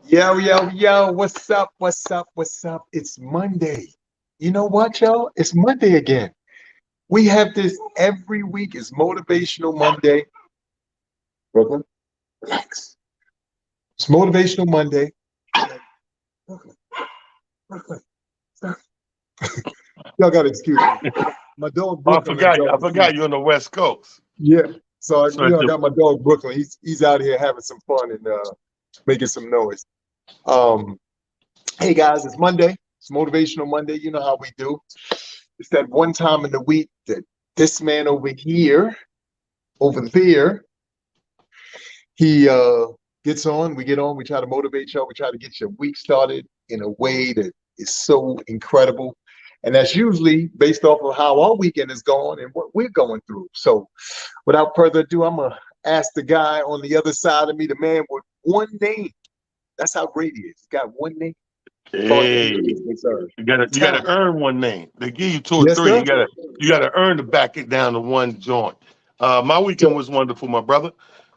Yo, yo, yo, what's up? What's up? What's up? It's Monday. You know what, y'all? It's Monday again. We have this every week. It's Motivational Monday. Brooklyn, relax. It's Motivational Monday. Brooklyn, Brooklyn, stop. Y'all got to excuse me. My dog Oh, Brooklyn. I forgot you're on the West Coast. Yeah. So, So I got my dog Brooklyn. He's out here having some fun and making some noise. Hey guys, it's Monday. It's Motivational Monday. You know how we do. It's that one time in the week that this man over here, over there, he gets on, we get on, we try to motivate y'all, we try to get your week started in a way that is so incredible. And that's usually based off of how our weekend is going and what we're going through. So without further ado, I'm gonna ask the guy on the other side of me, the man with one name. That's how great he is. He's got one name. hey, you gotta earn one name. They give you two or Yes, three. sir. You gotta earn to back it down to one joint. My weekend was wonderful, my brother.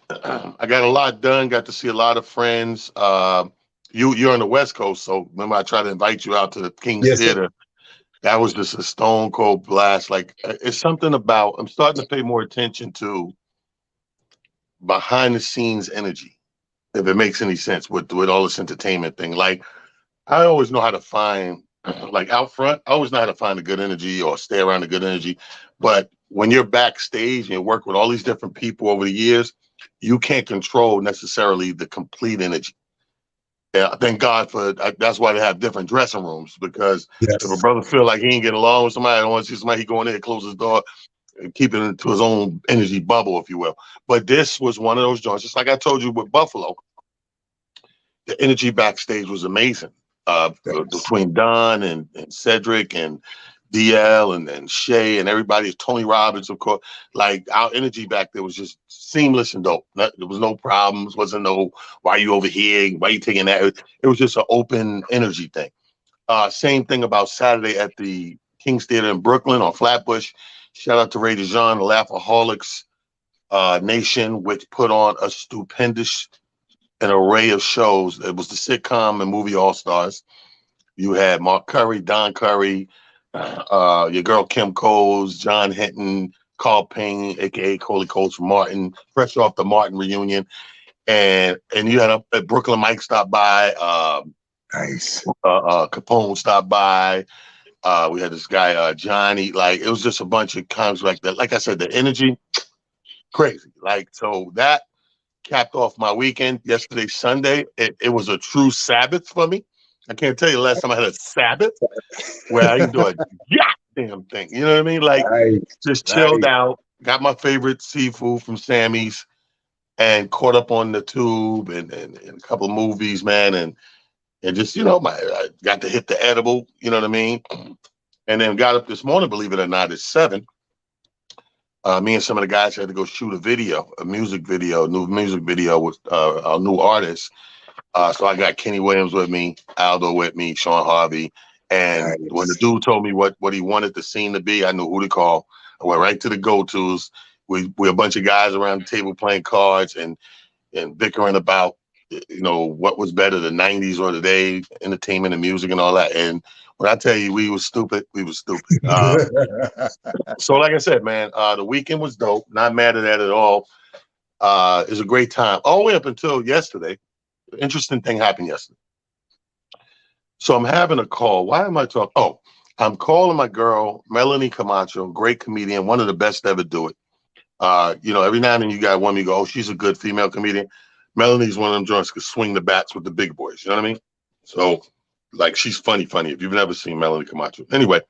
I got a lot done. Got to see a lot of friends. You're on the West Coast, so remember I tried to invite you out to the King's Yes, sir. Theater. That was just a stone cold blast. Like it's something about. I'm starting to pay more attention to behind the scenes energy, if it makes any sense with all this entertainment thing. Like I always know how to find, like out front, I always know how to find the good energy or stay around the good energy. But when you're backstage and you work with all these different people over the years, you can't control necessarily the complete energy. Yeah, thank God for that's why they have different dressing rooms, because if a Yes. brother feel like he ain't getting along with somebody, I don't want to see somebody, he go in there, close his door, and keep it into his own energy bubble, if you will. But this was one of those joints, just like I told you with Buffalo. The energy backstage was amazing. Yes. Between Don and Cedric and DL and Shay and everybody, Tony Robbins, of course. Like our energy back there was just seamless and dope. There was no problems. Wasn't no why you over here, why you taking that. It was just an open energy thing. Same thing about Saturday at the King's Theater in Brooklyn on Flatbush. Shout out to Ray DeJean, the Laughaholics Nation, which put on a stupendous an array of shows. It was the sitcom and movie All Stars. You had Mark Curry, Don Curry, your girl Kim Coles, John Hinton, Carl Payne, aka Coley Coles from Martin, fresh off the Martin reunion, and you had a Brooklyn Mike stop by. Nice. Capone stopped by. We had this guy Johnny. Like it was just a bunch of comics like that. Like I said, the energy crazy. Like so that capped off my weekend yesterday, Sunday. It was a true Sabbath for me. I can't tell you the last time I had a Sabbath where I didn't do a goddamn thing. You know what I mean? Like Nice. just chilled Nice. out, got my favorite seafood from Sammy's, and caught up on the tube and a couple of movies, man, and just I got to hit the edible. You know what I mean? And then got up this morning, believe it or not, at 7. Me and some of the guys had to go shoot a music video, new music video with a new artist. So I got Kenny Williams with me, Aldo with me, Sean Harvey. And when the Nice. dude told me what he wanted the scene to be, I knew who to call. I went right to the go-tos. We're a bunch of guys around the table playing cards and bickering about, what was better, the 90s or today, entertainment and music and all that. And when I tell you we was stupid, we was stupid. So like I said, man, the weekend was dope. Not mad at that at all. It was a great time all the way up until yesterday. Interesting thing happened yesterday. So I'm having a call. Why am I talking? Oh, I'm calling my girl, Melanie Camacho, great comedian, one of the best to ever do it. Every now and then you got one, you go, oh, she's a good female comedian. Melanie's one of them joints could swing the bats with the big boys. You know what I mean? So, like, she's funny. If you've never seen Melanie Camacho. Anyway,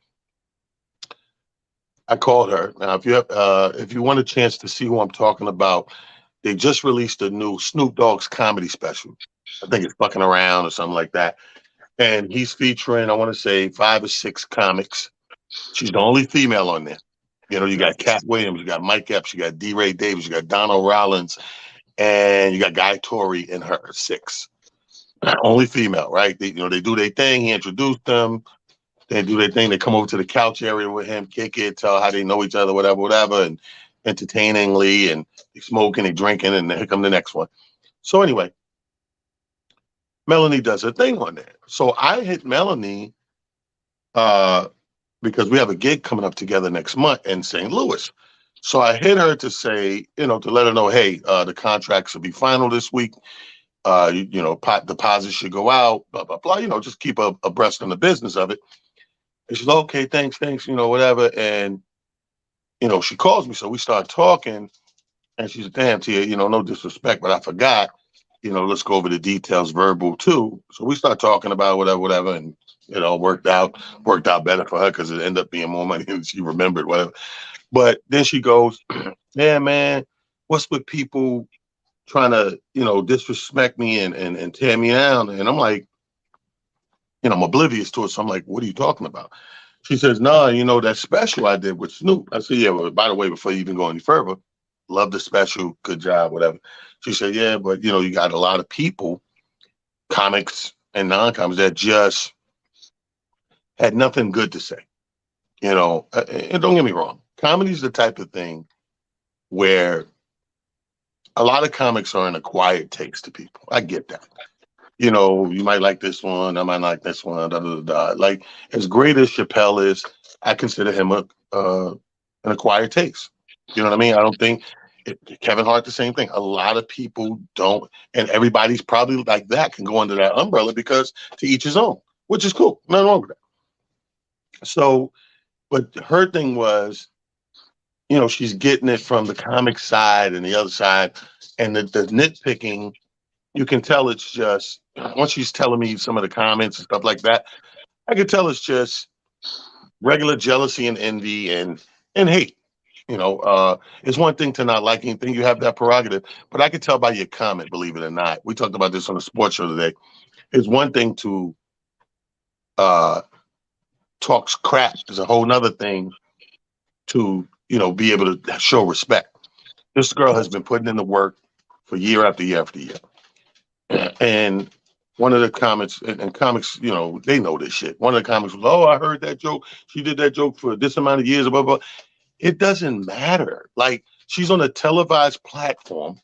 I called her. Now, if you want a chance to see who I'm talking about, they just released a new Snoop Dogg's comedy special. I think it's Fucking Around or something like that. And he's featuring, I want to say, 5 or 6 comics. She's the only female on there. You got Cat Williams, you got Mike Epps, you got D. Ray Davis, you got Donald Rollins, and you got Guy Torrey in her 6. Only female, right? They do their thing. He introduced them. They do their thing. They come over to the couch area with him, kick it, tell how they know each other, whatever, whatever, and entertainingly, and they smoking, they drinking, and here come the next one. So anyway, Melanie does her thing on there. So I hit Melanie uh, because we have a gig coming up together next month in St. Louis. So I hit her to say, to let her know, hey, the contracts will be final this week. Deposits should go out, blah, blah, blah, just keep abreast on the business of it. And she's like, okay, thanks, whatever. And, she calls me. So we start talking and she's, damn, Tia, no disrespect, but I forgot, let's go over the details verbal too. So we start talking about whatever, whatever. And, worked out better for her because it ended up being more money than she remembered, whatever. But then she goes, yeah, man, what's with people trying to, disrespect me and tear me down? And I'm like, I'm oblivious to it. So I'm like, what are you talking about? She says, no, that special I did with Snoop. I said, yeah, well, by the way, before you even go any further, love the special, good job, whatever. She said, yeah, but, you got a lot of people, comics and non-comics, that just had nothing good to say. And don't get me wrong, comedy is the type of thing where a lot of comics are an acquired taste to people. I get that. You might like this one, I might like this one, da, da, da, da. Like, as great as Chappelle is, I consider him an acquired taste. You know what I mean? I don't think Kevin Hart, the same thing. A lot of people don't, and everybody's probably like that, can go under that umbrella because to each his own, which is cool. Nothing wrong with that. So, but her thing was, she's getting it from the comic side and the other side, and the nitpicking, you can tell it's just, once she's telling me some of the comments and stuff like that, I can tell it's just regular jealousy and envy and hate. It's one thing to not like anything. You have that prerogative. But I could tell by your comment, believe it or not. We talked about this on the sports show today. It's one thing to uh, talk crap. It's a whole nother thing to, be able to show respect. This girl has been putting in the work for year after year after year. And one of the comments, and comics, they know this shit. One of the comments was, oh, I heard that joke. She did that joke for this amount of years, blah, blah, blah. It doesn't matter. Like, she's on a televised platform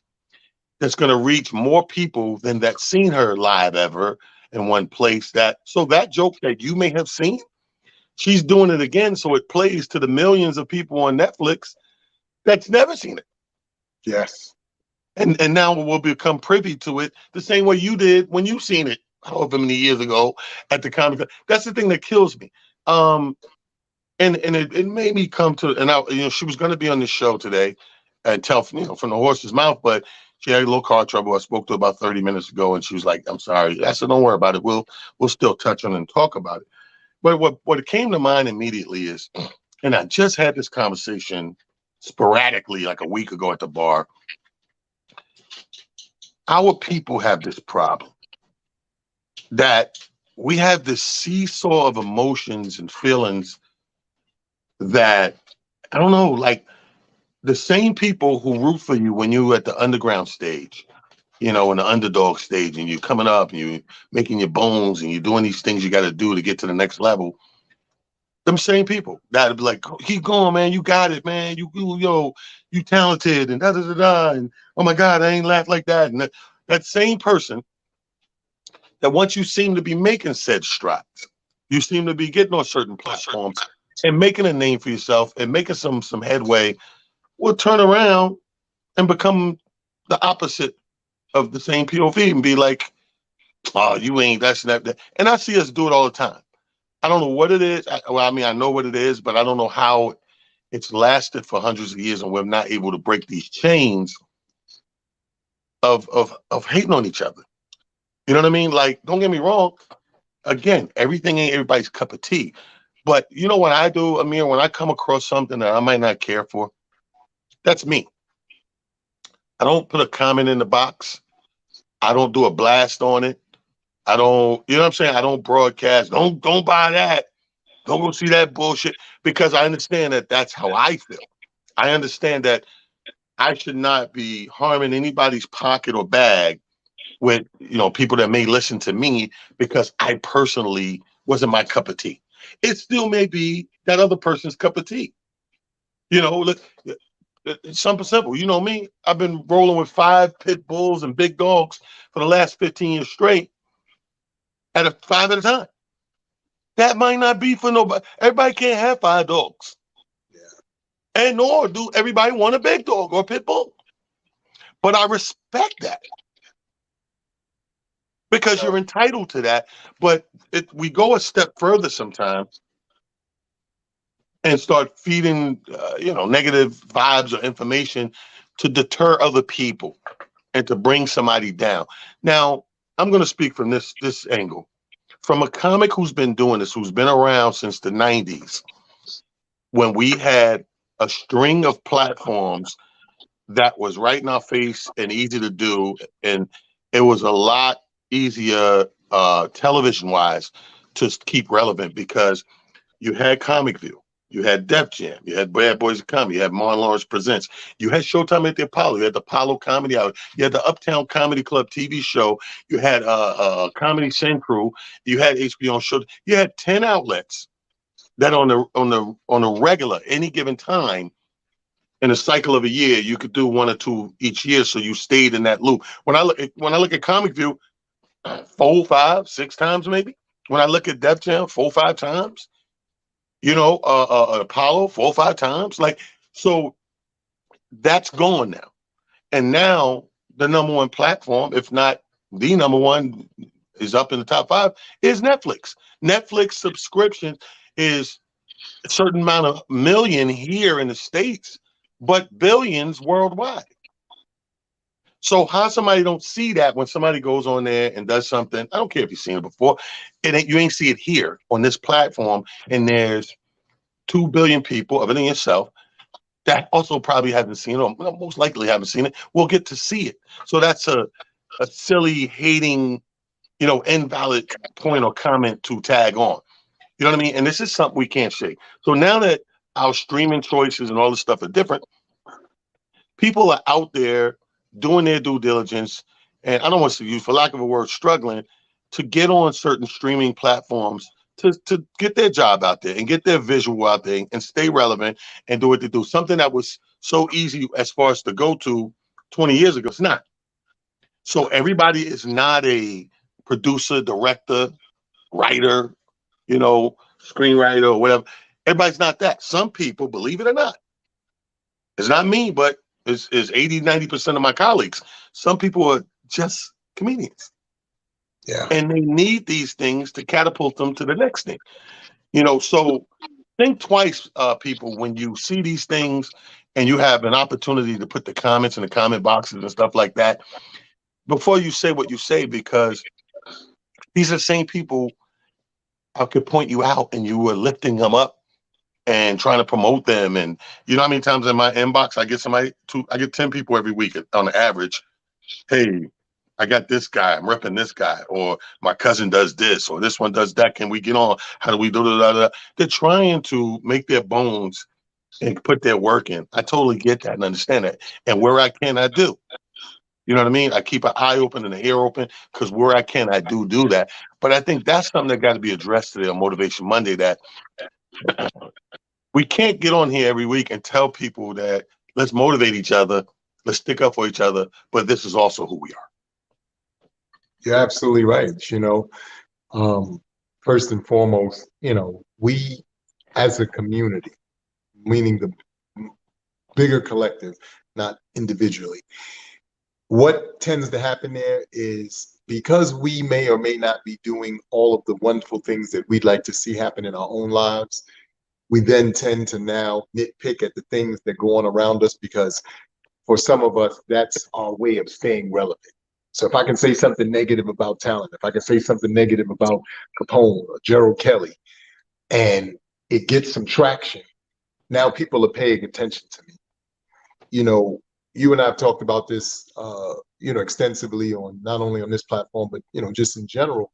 that's going to reach more people than that seen her live ever in one place. So that joke that you may have seen, she's doing it again. So it plays to the millions of people on Netflix that's never seen it. Yes. And now we'll become privy to it the same way you did when you seen it, however many years ago at the comic. That's the thing that kills me. And it made me come to, and she was going to be on the show today and tell, from the horse's mouth, but she had a little car trouble. I spoke to her about 30 minutes ago, and she was like, I'm sorry. I said, don't worry about it. We'll still touch on it and talk about it. But what came to mind immediately is, and I just had this conversation sporadically like a week ago at the bar. Our people have this problem that we have this seesaw of emotions and feelings that, I don't know, like the same people who root for you when you're at the underground stage, in the underdog stage, and you're coming up and you're making your bones and you're doing these things you got to do to get to the next level. Them same people that'd be like, keep going, man. You got it, man. You talented and da da da da. And oh my God, I ain't laughed like that. And that same person that once you seem to be making said strides, you seem to be getting on certain platforms and making a name for yourself and making some headway, will turn around and become the opposite of the same POV and be like, oh, you ain't, that's not that. And I see us do it all the time. I don't know what it is. I know what it is, but I don't know how it's lasted for hundreds of years and we're not able to break these chains of hating on each other. You know what I mean? Like, don't get me wrong. Again, everything ain't everybody's cup of tea. But you know what I do, Amir, when I come across something that I might not care for, that's me. I don't put a comment in the box. I don't do a blast on it. I don't, you know what I'm saying? I don't broadcast. Don't buy that. Don't go see that bullshit, because I understand that that's how I feel. I understand that I should not be harming anybody's pocket or bag with, people that may listen to me because I personally wasn't my cup of tea. it still may be that other person's cup of tea. You know, look, it's something simple. You know me, I've been rolling with 5 pit bulls and big dogs for the last 15 years straight at a 5 at a time. That might not be for nobody. Everybody can't have 5 dogs. Yeah. And nor do everybody want a big dog or a pit bull. But I respect that because you're entitled to that. But we go a step further sometimes and start feeding, negative vibes or information to deter other people and to bring somebody down. Now, I'm going to speak from this angle. From a comic who's been doing this, who's been around since the 90s, when we had a string of platforms that was right in our face and easy to do, and it was a lot easier television wise to keep relevant because you had Comic View, you had Def Jam, you had Bad Boys of Comedy, you had Martin Lawrence Presents, you had Showtime at the Apollo, you had the Apollo Comedy Hour, you had the Uptown Comedy Club TV show, you had Comedy Central, you had HBO show, you had 10 outlets that on a regular any given time in a cycle of a year, you could do 1 or 2 each year, so you stayed in that loop. When I look at Comic View, 4, 5, 6 times maybe. When I look at Def Jam, 4, 5 times. Apollo 4, 5 times. Like, so that's gone now. And now the number one platform, if not the number one, is up in the top 5, is Netflix. Netflix subscription is a certain amount of million here in the States, but billions worldwide. So how somebody don't see that when somebody goes on there and does something, I don't care if you've seen it before, you ain't see it here on this platform, and there's 2 billion people, other than yourself, that also probably haven't seen it, or most likely haven't seen it, will get to see it. So that's a silly, hating, invalid point or comment to tag on. You know what I mean? And this is something we can't shake. So now that our streaming choices and all this stuff are different, people are out there doing their due diligence, and I don't want to use, for lack of a word, struggling to get on certain streaming platforms to get their job out there and get their visual out there and stay relevant and do what they do. Something that was so easy as far as to go to 20 years ago, it's not. So everybody is not a producer, director, writer, screenwriter or whatever. Everybody's not that. Some people, believe it or not, it's not me, but it's 80, 90% of my colleagues. Some people are just comedians. Yeah. And they need these things to catapult them to the next thing. So think twice, people, when you see these things and you have an opportunity to put the comments in the comment boxes and stuff like that before you say what you say, because these are the same people I could point you out and you were lifting them up and trying to promote them. And you know how many times in my inbox I get 10 people every week on the average. Hey, I got this guy, I'm repping this guy, or my cousin does this, or this one does that. Can we get on? How do we do that? They're trying to make their bones and put their work in. I totally get that and understand that. And where I can, I do. You know what I mean? I keep an eye open and an ear open, because where I can, I do that. But I think that's something that got to be addressed today on Motivation Monday, that we can't get on here every week and tell people that let's motivate each other, let's stick up for each other, but this is also who we are. You're absolutely right. First and foremost, we as a community, meaning the bigger collective, not individually, what tends to happen there is, because we may or may not be doing all of the wonderful things that we'd like to see happen in our own lives, we then tend to now nitpick at the things that go on around us, because for some of us, that's our way of staying relevant. So if I can say something negative about talent, if I can say something negative about Capone or Gerald Kelly, and it gets some traction, now people are paying attention to me. You and I have talked about this, extensively, on not only on this platform, but, just in general.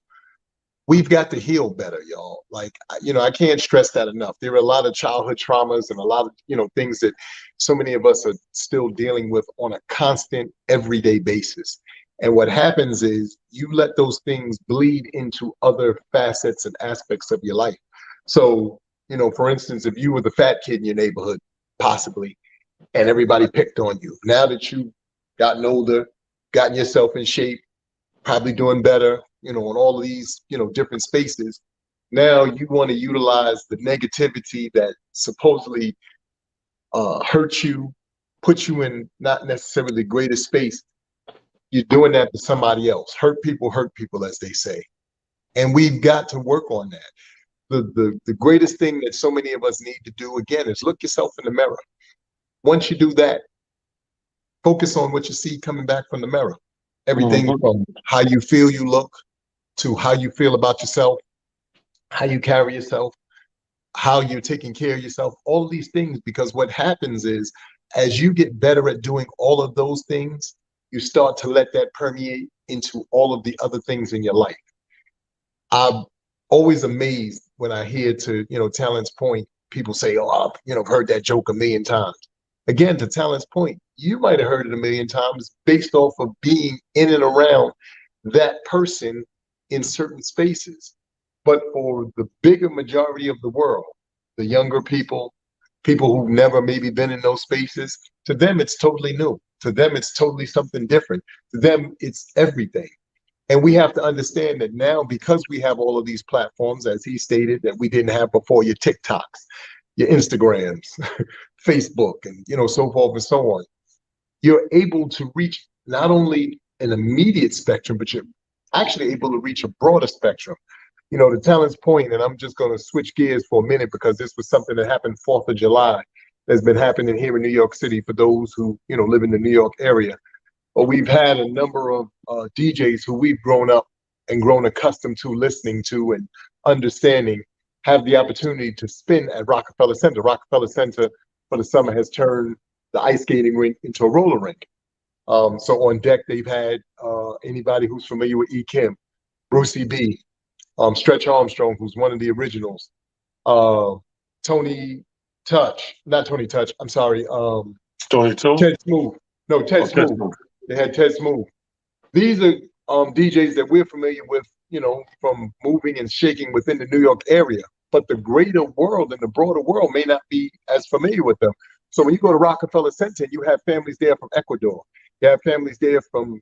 We've got to heal better, y'all. Like, I can't stress that enough. There are a lot of childhood traumas and a lot of, things that so many of us are still dealing with on a constant, everyday basis. And what happens is you let those things bleed into other facets and aspects of your life. So, for instance, if you were the fat kid in your neighborhood, possibly, and everybody picked on you, now that you've gotten older, gotten yourself in shape, probably doing better, in all of these, different spaces, now you want to utilize the negativity that supposedly hurt you, put you in not necessarily the greatest space. You're doing that to somebody else. Hurt people, as they say. And we've got to work on that. The greatest thing that so many of us need to do, again, is look yourself in the mirror. Once you do that, focus on what you see coming back from the mirror. Everything from how you feel you look to how you feel about yourself, how you carry yourself, how you're taking care of yourself, all of these things. Because what happens is, as you get better at doing all of those things, you start to let that permeate into all of the other things in your life. I'm always amazed when I hear, to Talent's point, people say, "Oh, I've heard that joke a million times." Again, to Talent's point, you might have heard it a million times based off of being in and around that person in certain spaces. But for the bigger majority of the world, the younger people, people who've never maybe been in those spaces, to them it's totally new. To them it's totally something different. To them it's everything. And we have to understand that now, because we have all of these platforms, as he stated, that we didn't have before, your TikToks, your Instagrams, Facebook, and so forth and so on, you're able to reach not only an immediate spectrum, but you're actually able to reach a broader spectrum. To Talent's point, and I'm just going to switch gears for a minute because this was something that happened 4th of July that's been happening here in New York City for those who, live in the New York area. But we've had a number of DJs who we've grown up and grown accustomed to listening to and understanding have the opportunity to spin at Rockefeller Center. Rockefeller Center for the summer has turned the ice skating rink into a roller rink. So on deck, they've had anybody who's familiar with E. Kim, Brucey B, Stretch Armstrong, who's one of the originals, Tony Touch, not Tony Touch, I'm sorry, Tony too. Ted Smooth. No, Ted Smooth. They had Ted Smooth. These are DJs that we're familiar with, from moving and shaking within the New York area. But the greater world and the broader world may not be as familiar with them. So when you go to Rockefeller Center, you have families there from Ecuador. You have families there from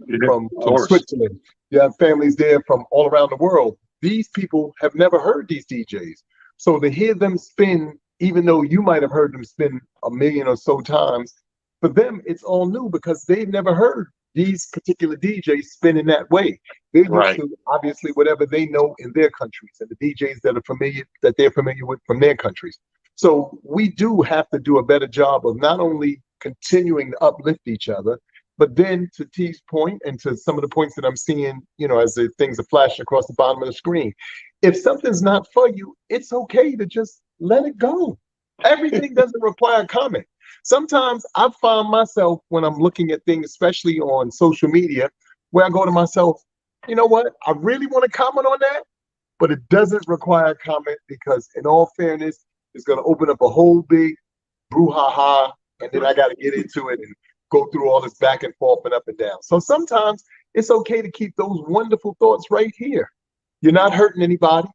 Switzerland. You have families there from all around the world. These people have never heard these DJs. So to hear them spin, even though you might have heard them spin a million or so times, for them, it's all new because they've never heard these particular DJs spin in that way. They're used to, obviously, whatever they know in their countries and the DJs that they're familiar with from their countries. So we do have to do a better job of not only continuing to uplift each other, but then, to T's point and to some of the points that I'm seeing, as the things are flashing across the bottom of the screen, if something's not for you, it's okay to just let it go. Everything doesn't require a comment. Sometimes I find myself, when I'm looking at things, especially on social media, where I go to myself, you know what? I really want to comment on that, but it doesn't require a comment because, in all fairness, it's going to open up a whole big brouhaha, and then I got to get into it and go through all this back and forth and up and down. So sometimes it's okay to keep those wonderful thoughts right here. You're not hurting anybody.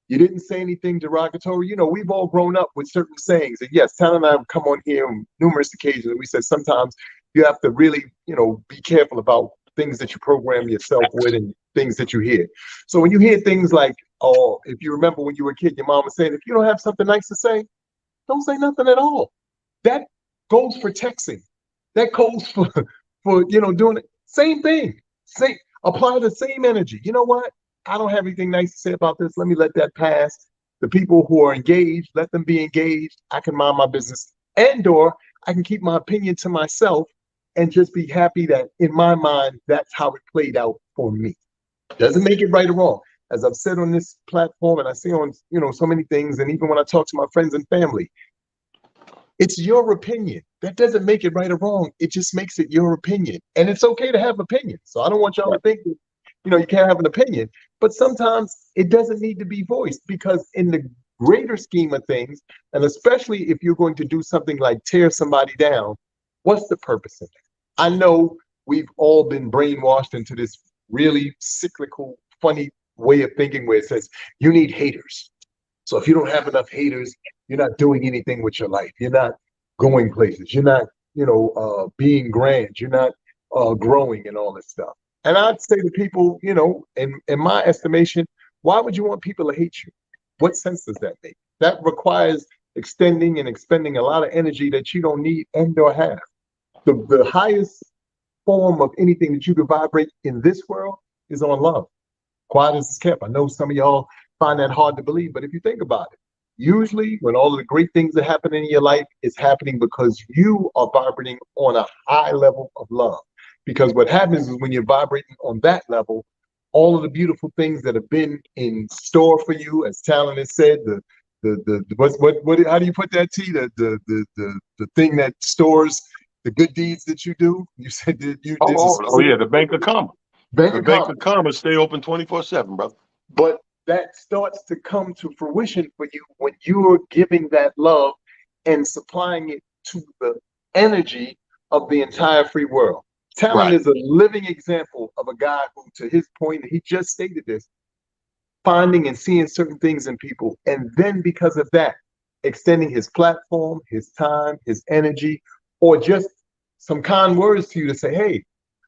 You didn't say anything derogatory. We've all grown up with certain sayings. And yes, Talent and I have come on here on numerous occasions, and we said sometimes you have to really, be careful about things that you program yourself with and things that you hear. So when you hear things like, oh, if you remember when you were a kid, your mom was saying, if you don't have something nice to say, don't say nothing at all. That goes for texting. That goes for doing it. Same thing. Apply the same energy. You know what? I don't have anything nice to say about this. Let me let that pass. The people who are engaged, let them be engaged. I can mind my business, and/or I can keep my opinion to myself and just be happy that in my mind, that's how it played out for me. Doesn't make it right or wrong. As I've said on this platform, and I see on so many things, and even when I talk to my friends and family, it's your opinion. That doesn't make it right or wrong. It just makes it your opinion. And it's okay to have opinions. So I don't want y'all to think that, you can't have an opinion. But sometimes it doesn't need to be voiced, because in the greater scheme of things, and especially if you're going to do something like tear somebody down, what's the purpose of it? I know we've all been brainwashed into this really cyclical, funny way of thinking where it says, you need haters. So if you don't have enough haters, you're not doing anything with your life. You're not going places. You're not, being grand. You're not growing and all this stuff. And I'd say to people, in my estimation, why would you want people to hate you? What sense does that make? That requires extending and expending a lot of energy that you don't need and or have. The highest form of anything that you can vibrate in this world is on love. Quiet as it's kept. I know some of y'all find that hard to believe, but if you think about it, usually when all of the great things that happen in your life, it's happening because you are vibrating on a high level of love. Because what happens is when you're vibrating on that level, all of the beautiful things that have been in store for you, as Talon has said, what how do you put that, T? The thing that stores the good deeds that you do. You said that you did a Yeah, specific the Bank of Karma. bank The Bank account. of Karma stay open 24/7, brother. But that starts to come to fruition for you when you're giving that love and supplying it to the energy of the entire free world. Talon Right. is a living example of a guy who, to his point, he just stated this, finding and seeing certain things in people. And then because of that, extending his platform, his time, his energy, or just some kind words to you to say, hey,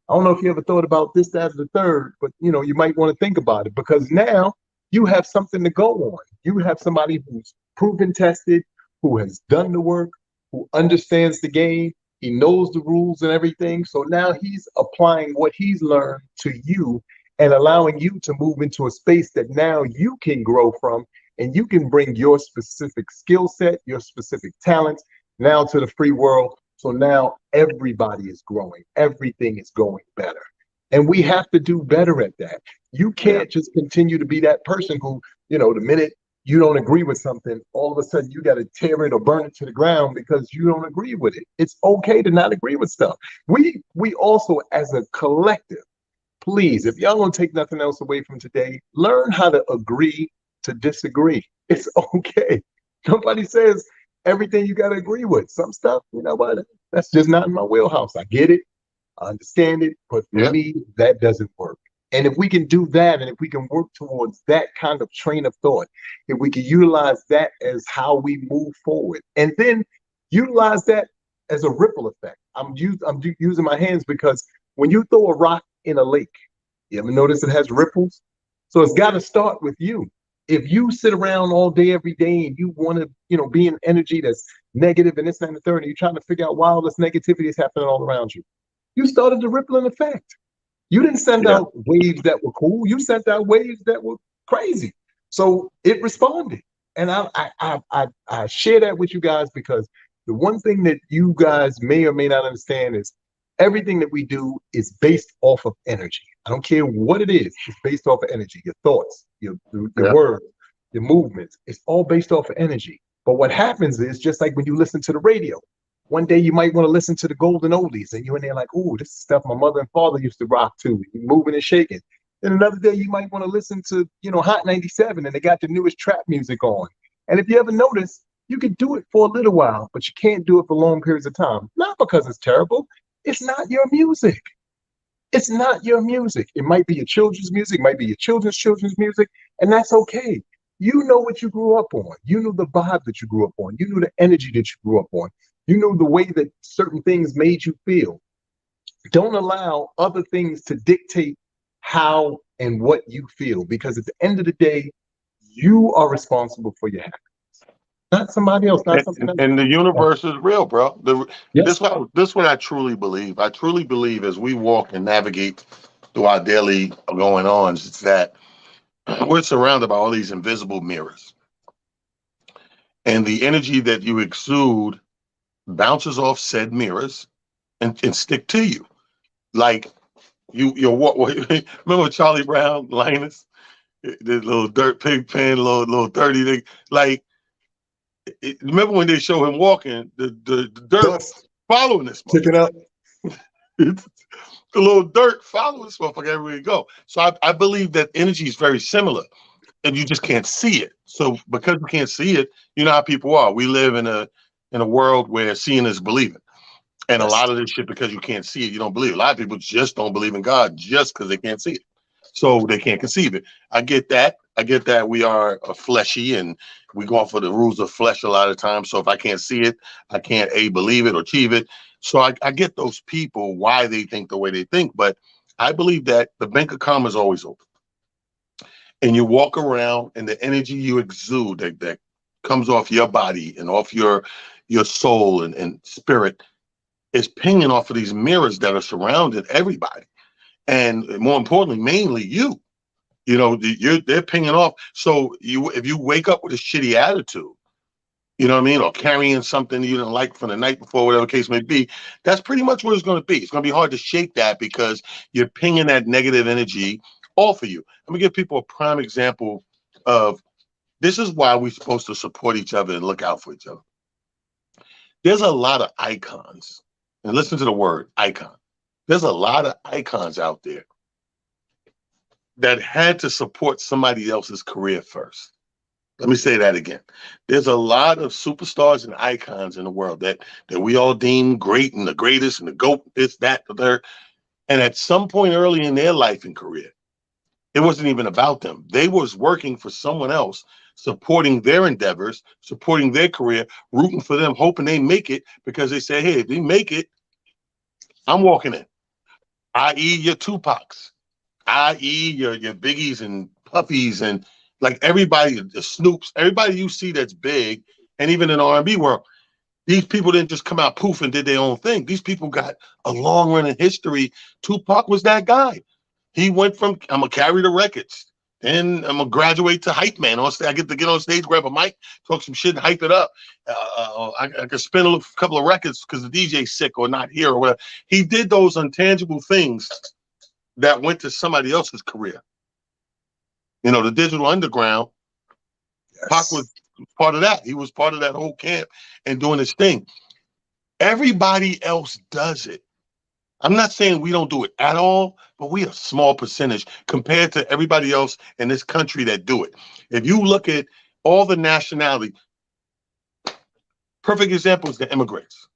I don't know if you ever thought about this, that, or the third, but you might want to think about it because now you have something to go on. You have somebody who's proven tested, who has done the work, who understands the game, he knows the rules and everything. So now he's applying what he's learned to you and allowing you to move into a space that now you can grow from and you can bring your specific skill set, your specific talents now to the free world. So now everybody is growing, everything is going better. And we have to do better at that. You Yeah. can't just continue to be that person who, the minute you don't agree with something, all of a sudden you got to tear it or burn it to the ground because you don't agree with it. It's okay to not agree with stuff. We also, as a collective, please, if y'all don't take nothing else away from today, learn how to agree to disagree. It's okay. Nobody says everything you got to agree with. Some stuff, you know what? That's just not in my wheelhouse. I get it. I understand it. But for Yeah. me, that doesn't work. And if we can do that, and if we can work towards that kind of train of thought, if we can utilize that as how we move forward, and then utilize that as a ripple effect. I'm using my hands because when you throw a rock in a lake, you ever notice it has ripples? So it's got to start with you. If you sit around all day, every day, and you want to, be in energy that's negative and this and the third, and you're trying to figure out why all this negativity is happening all around you, you started the rippling effect. You didn't send Yeah. out waves that were cool. You sent out waves that were crazy. So it responded. And I share that with you guys because the one thing that you guys may or may not understand is everything that we do is based off of energy. I don't care what it is. It's based off of energy. Your thoughts, your Yeah. words, your movements. It's all based off of energy. But what happens is just like when you listen to the radio, one day you might want to listen to the golden oldies, and you're in there like, oh, this is stuff my mother and father used to rock to, moving and shaking. Then another day you might want to listen to, Hot 97, and they got the newest trap music on. And if you ever notice, you can do it for a little while, but you can't do it for long periods of time. Not because it's terrible. It's not your music. It's not your music. It might be your children's music, might be your children's music, and that's okay. You know what you grew up on. You knew the vibe that you grew up on. You knew the energy that you grew up on. You knew the way that certain things made you feel. Don't allow other things to dictate how and what you feel, because at the end of the day, you are responsible for your happiness, not somebody else, not something else. And the universe is real, bro. Yes. This what I truly believe. I truly believe as we walk and navigate through our daily going ons, it's that we're surrounded by all these invisible mirrors. And the energy that you exude bounces off said mirrors and stick to you. Like you're what remember Charlie Brown, Linus? The little dirt pig pen, little dirty thing. Like remember when they show him walking, the dirt Dust following this kicking motherfucker. up. The little dirt following this motherfucker everywhere you go. So I believe that energy is very similar, and you just can't see it. So because you can't see it, you know how people are. We live in a world where seeing is believing. And a Yes. lot of this shit, because you can't see it, you don't believe it. A lot of people just don't believe in God just because they can't see it. so they can't conceive it. I get that. I get that we are a fleshy and we go off of the rules of flesh a lot of times. So if I can't see it, I can't A, believe it or achieve it. So I get those people why they think the way they think. But I believe that the bank of karma is always open. And you walk around and the energy you exude that comes off your body and off your soul and spirit is pinging off of these mirrors that are surrounding everybody. And more importantly, mainly you. You know, they're pinging off. So if you wake up with a shitty attitude, you know what I mean, or carrying something you didn't like from the night before, whatever the case may be, that's pretty much what it's going to be. It's going to be hard to shake that because you're pinging that negative energy off of you. Let me give people a prime example of this is why we're supposed to support each other and look out for each other. There's a lot of icons, and listen to the word icon. There's a lot of icons out there that had to support somebody else's career first. Let me say that again. There's a lot of superstars and icons in the world that we all deem great and the greatest and the GOAT, this, that, the third. And at some point early in their life and career, it wasn't even about them. They was working for someone else, supporting their endeavors, supporting their career, rooting for them, hoping they make it because they say, hey, if they make it, I'm walking in. I.e. your Tupacs, i.e. your Biggies and Puffies and like everybody, the Snoops, everybody you see that's big, and even in the R&B world, these people didn't just come out poof and did their own thing. These people got a long running history. Tupac was that guy. He went from I'm gonna carry the records, then I'm gonna graduate to hype man. On stage, I get to get on stage, grab a mic, talk some shit, and hype it up. I could spin a couple of records because the DJ's sick or not here or whatever. He did those intangible things that went to somebody else's career. You know, the digital underground. Yes. Pac was part of that. He was part of that whole camp and doing his thing. Everybody else does it. I'm not saying we don't do it at all, but we are a small percentage compared to everybody else in this country that do it. If you look at all the nationality, perfect example is the immigrants.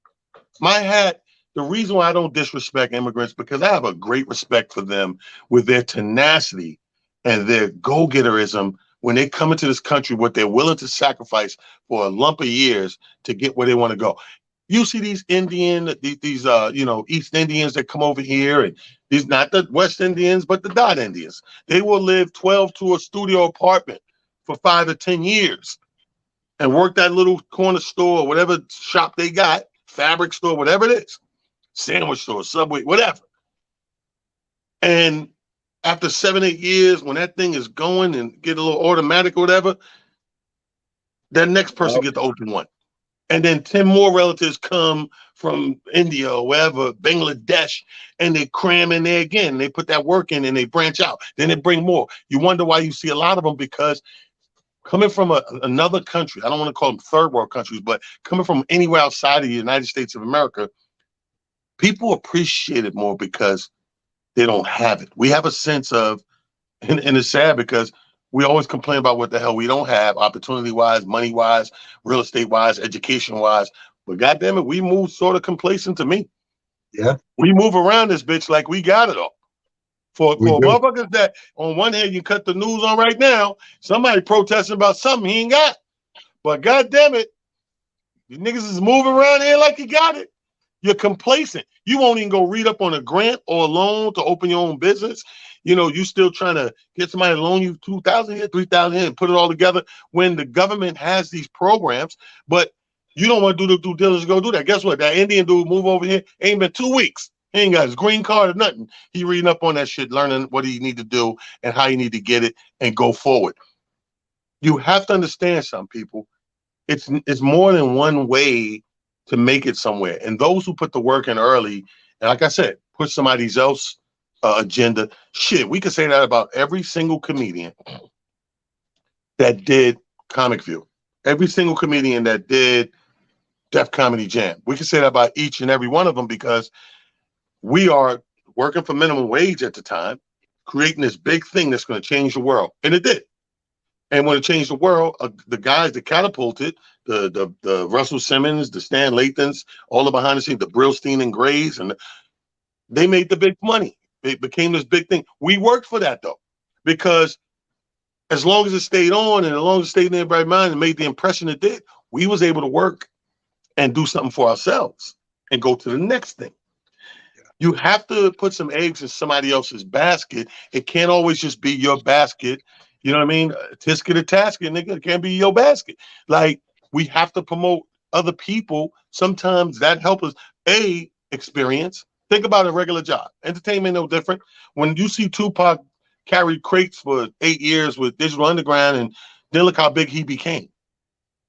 My hat, the reason why I don't disrespect immigrants, because I have a great respect for them with their tenacity and their go-getterism when they come into this country, what they're willing to sacrifice for a lump of years to get where they want to go. You see these East Indians that come over here, and these not the West Indians, but the Dot Indians. They will live 12 to a studio apartment for 5 or 10 years and work that little corner store, or whatever shop they got, fabric store, whatever it is, sandwich store, Subway, whatever. And after 7, 8 years, when that thing is going and get a little automatic or whatever, that next person get to open one. And then 10 more relatives come from India or wherever, Bangladesh, and they cram in there again. They put that work in and they branch out. Then they bring more. You wonder why you see a lot of them, because coming from another country, I don't want to call them third world countries, but coming from anywhere outside of the United States of America, people appreciate it more because they don't have it. We have a sense of, and it's sad because we always complain about what the hell we don't have, opportunity-wise, money-wise, real estate-wise, education-wise. But goddamn it, we move sort of complacent to me. Yeah. We move around this bitch like we got it all. For motherfuckers that on one hand you cut the news on right now, somebody protesting about something he ain't got. But goddamn it, you niggas is moving around here like you got it. You're complacent. You won't even go read up on a grant or a loan to open your own business. You know, you still trying to get somebody to loan you $2,000 here, $3,000 here, and put it all together when the government has these programs, but you don't want to do the due diligence to go do that. Guess what? That Indian dude move over here, ain't been 2 weeks. He ain't got his green card or nothing. He reading up on that shit, learning what he need to do and how you need to get it and go forward. You have to understand some people. It's more than one way to make it somewhere. And those who put the work in early, and like I said, put somebody else agenda. Shit, we could say that about every single comedian that did Comic View, every single comedian that did Def Comedy Jam. We could say that about each and every one of them because we are working for minimum wage at the time, creating this big thing that's going to change the world, and it did. And when it changed the world, the guys that catapulted, the Russell Simmons, the Stan Lathans, all the behind the scenes, the Brillstein and Grays, and they made the big money. It became this big thing. We worked for that, though. because as long as it stayed on and as long as it stayed in everybody's mind and made the impression it did, we was able to work and do something for ourselves and go to the next thing. You have to put some eggs in somebody else's basket. It can't always just be your basket. You know what I mean? Tisket or tasket, nigga, it can't be your basket. Like, we have to promote other people. Sometimes that helps us. Experience. Think about a regular job. Entertainment no different. When you see Tupac carry crates for 8 years with Digital Underground, and then look how big he became.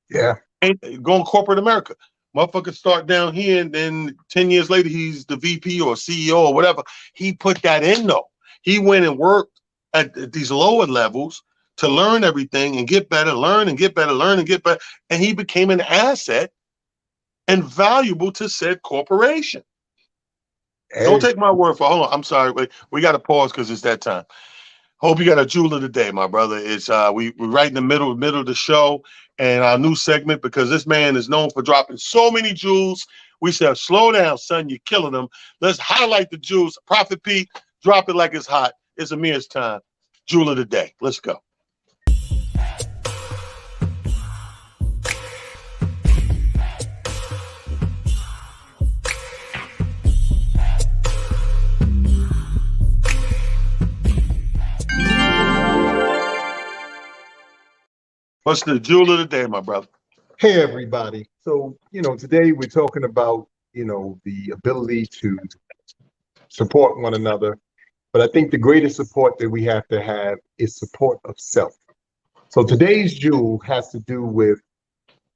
Yeah. And going corporate America. Motherfuckers start down here, and then 10 years later, he's the VP or CEO or whatever. He put that in, though. He went and worked at these lower levels to learn everything and get better, learn and get better, learn and get better. And he became an asset and valuable to said corporation. Hey. Don't take my word for it. Hold on. I'm sorry. Wait, we got to pause because it's that time. Hope you got a jewel of the day, my brother. It's we're right in the middle of the show and our new segment, because this man is known for dropping so many jewels. We said, slow down, son, you're killing them. Let's highlight the jewels. Prophet Pete, drop it like it's hot. It's Amir's time. Jewel of the day. Let's go. What's the jewel of the day, my brother? Hey, everybody. So, today we're talking about, the ability to support one another. But I think the greatest support that we have to have is support of self. So today's jewel has to do with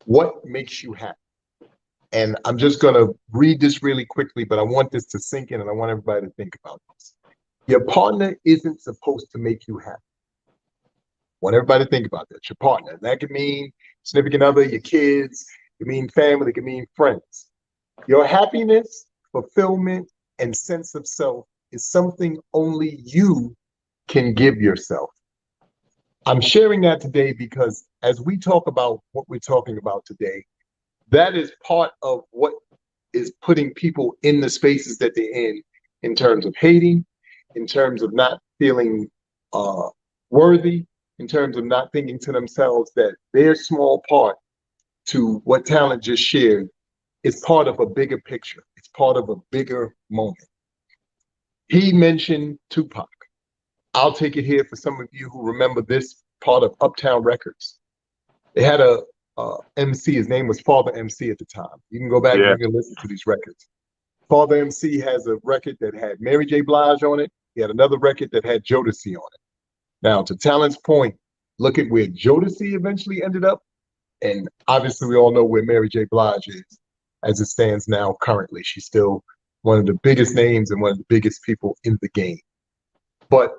what makes you happy. And I'm just going to read this really quickly, but I want this to sink in and I want everybody to think about this. Your partner isn't supposed to make you happy. I want everybody to think about that. Your partner. That could mean significant other, your kids, it could mean family, it could mean friends. Your happiness, fulfillment, and sense of self is something only you can give yourself. I'm sharing that today because as we talk about what we're talking about today, that is part of what is putting people in the spaces that they're in terms of hating, in terms of not feeling worthy, in terms of not thinking to themselves that their small part to what Talent just shared is part of a bigger picture. It's part of a bigger moment. He mentioned Tupac. I'll take it here for some of you who remember this part of Uptown Records. They had a MC, his name was Father MC at the time. You can go back and you can listen to these records. Father MC has a record that had Mary J. Blige on it. He had another record that had Jodeci on it. Now, to Talent's point, look at where Jodeci eventually ended up. And obviously, we all know where Mary J. Blige is as it stands now currently. She's still one of the biggest names and one of the biggest people in the game. But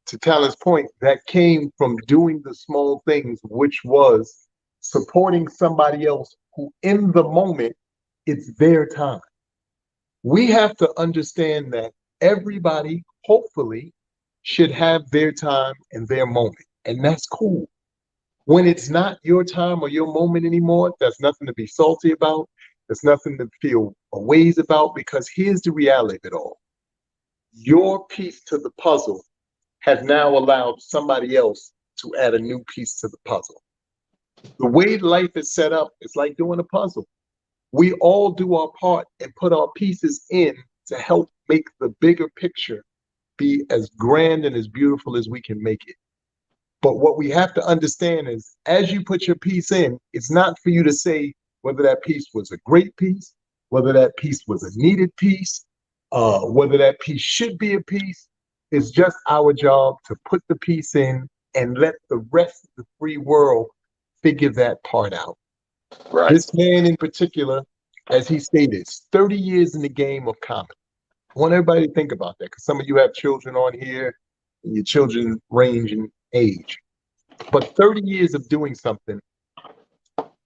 to Talent's point, that came from doing the small things, which was supporting somebody else who in the moment, it's their time. We have to understand that everybody, hopefully, should have their time and their moment. And that's cool. When it's not your time or your moment anymore, that's nothing to be salty about. There's nothing to feel a ways about, because here's the reality of it all. Your piece to the puzzle has now allowed somebody else to add a new piece to the puzzle. The way life is set up, it's like doing a puzzle. We all do our part and put our pieces in to help make the bigger picture be as grand and as beautiful as we can make it. But what we have to understand is, as you put your piece in, it's not for you to say whether that piece was a great piece, whether that piece was a needed piece, whether that piece should be a piece. It's just our job to put the piece in and let the rest of the free world figure that part out. Right. This man in particular, as he stated, 30 years in the game of comedy. I want everybody to think about that, because some of you have children on here and your children range in age. But 30 years of doing something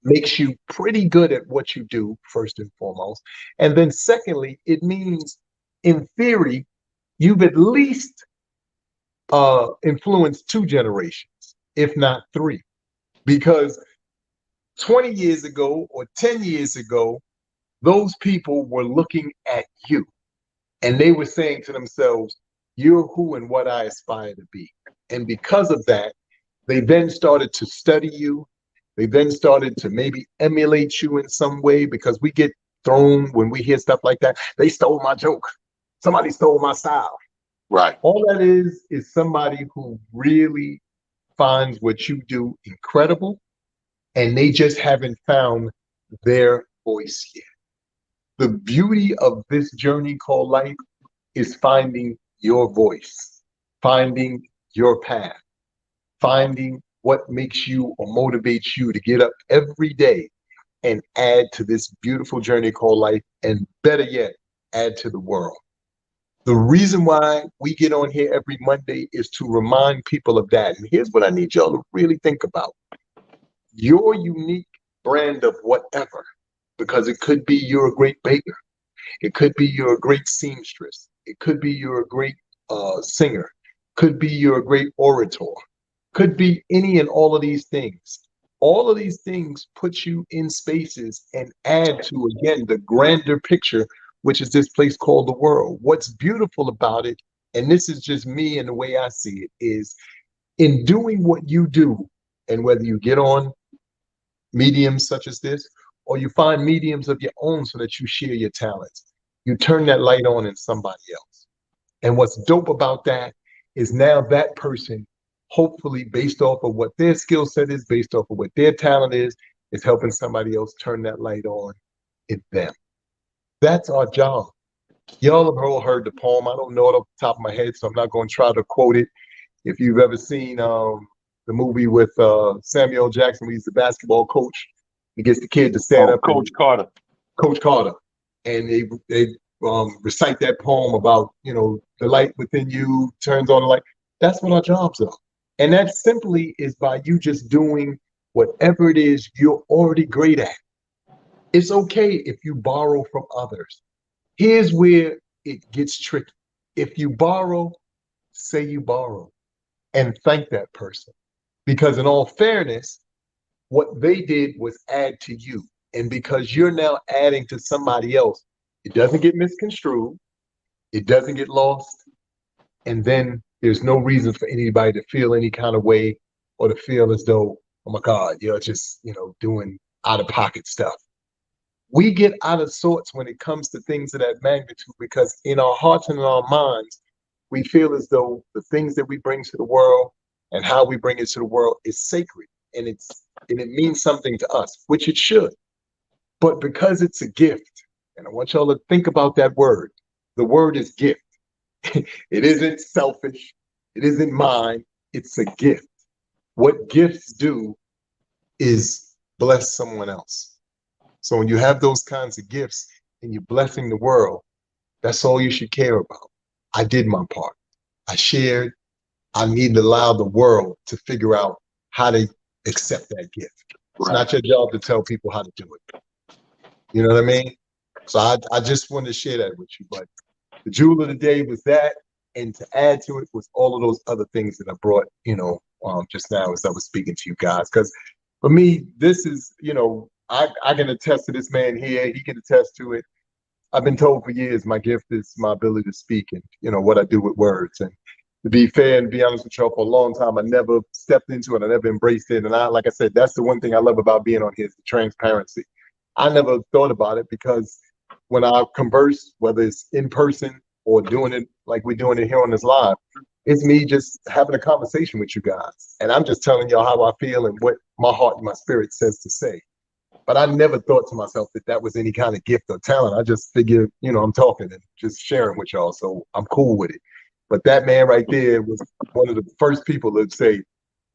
makes you pretty good at what you do, first and foremost. And then secondly, it means, in theory, you've at least influenced 2 generations, if not 3. Because 20 years ago or 10 years ago, those people were looking at you and they were saying to themselves, you're who and what I aspire to be. And because of that, they then started to study you. They then started to maybe emulate you in some way because we get thrown when we hear stuff like that. They stole my joke. Somebody stole my style. Right. All that is somebody who really finds what you do incredible and they just haven't found their voice yet. The beauty of this journey called life is finding your voice, finding your path, finding what makes you or motivates you to get up every day and add to this beautiful journey called life, and better yet, add to the world. The reason why we get on here every Monday is to remind people of that. And here's what I need y'all to really think about. Your unique brand of whatever, because it could be you're a great baker. It could be you're a great seamstress. It could be you're a great singer. Could be you're a great orator. Could be any and all of these things. All of these things put you in spaces and add to, again, the grander picture, which is this place called the world. What's beautiful about it, and this is just me and the way I see it, is in doing what you do, and whether you get on mediums such as this, or you find mediums of your own so that you share your talents, you turn that light on in somebody else. And what's dope about that is now that person, hopefully based off of what their skill set is, based off of what their talent is helping somebody else turn that light on in them. That's our job. Y'all have all heard the poem. I don't know it off the top of my head, so I'm not going to try to quote it. If you've ever seen the movie with Samuel Jackson, where he's the basketball coach, he gets the kid to stand up. Coach Carter. Coach Carter, and they recite that poem about, you know, the light within you turns on the light. That's what our jobs are, and that simply is by you just doing whatever it is you're already great at. It's okay if you borrow from others. Here's where it gets tricky. If you borrow, say you borrow and thank that person, because in all fairness, what they did was add to you. And because you're now adding to somebody else, it doesn't get misconstrued, it doesn't get lost, and then there's no reason for anybody to feel any kind of way or to feel as though, oh my God, you're just, you know, doing out of pocket stuff. We get out of sorts when it comes to things of that magnitude because in our hearts and in our minds, we feel as though the things that we bring to the world and how we bring it to the world is sacred and it means something to us, which it should. But because it's a gift, and I want y'all to think about that word. The word is gift. It isn't selfish. It isn't mine. It's a gift. What gifts do is bless someone else. So when you have those kinds of gifts and you're blessing the world, that's all you should care about. I did my part. I shared. I need to allow the world to figure out how to accept that gift. It's not your job to tell people how to do it. You know what I mean? So I just wanted to share that with you. But the jewel of the day was that, and to add to it was all of those other things that I brought, you know, just now as I was speaking to you guys. Because for me, this is, you know, I can attest to this man here. He can attest to it. I've been told for years my gift is my ability to speak and, you know, what I do with words. And to be fair and be honest with y'all, for a long time, I never stepped into it. I never embraced it. And like I said, that's the one thing I love about being on here is the transparency. I never thought about it because when I converse, whether it's in person or doing it like we're doing it here on this live, it's me just having a conversation with you guys. And I'm just telling y'all how I feel and what my heart and my spirit says to say. But I never thought to myself that that was any kind of gift or talent. I just figured, you know, I'm talking and just sharing with y'all. So I'm cool with it. But that man right there was one of the first people that say,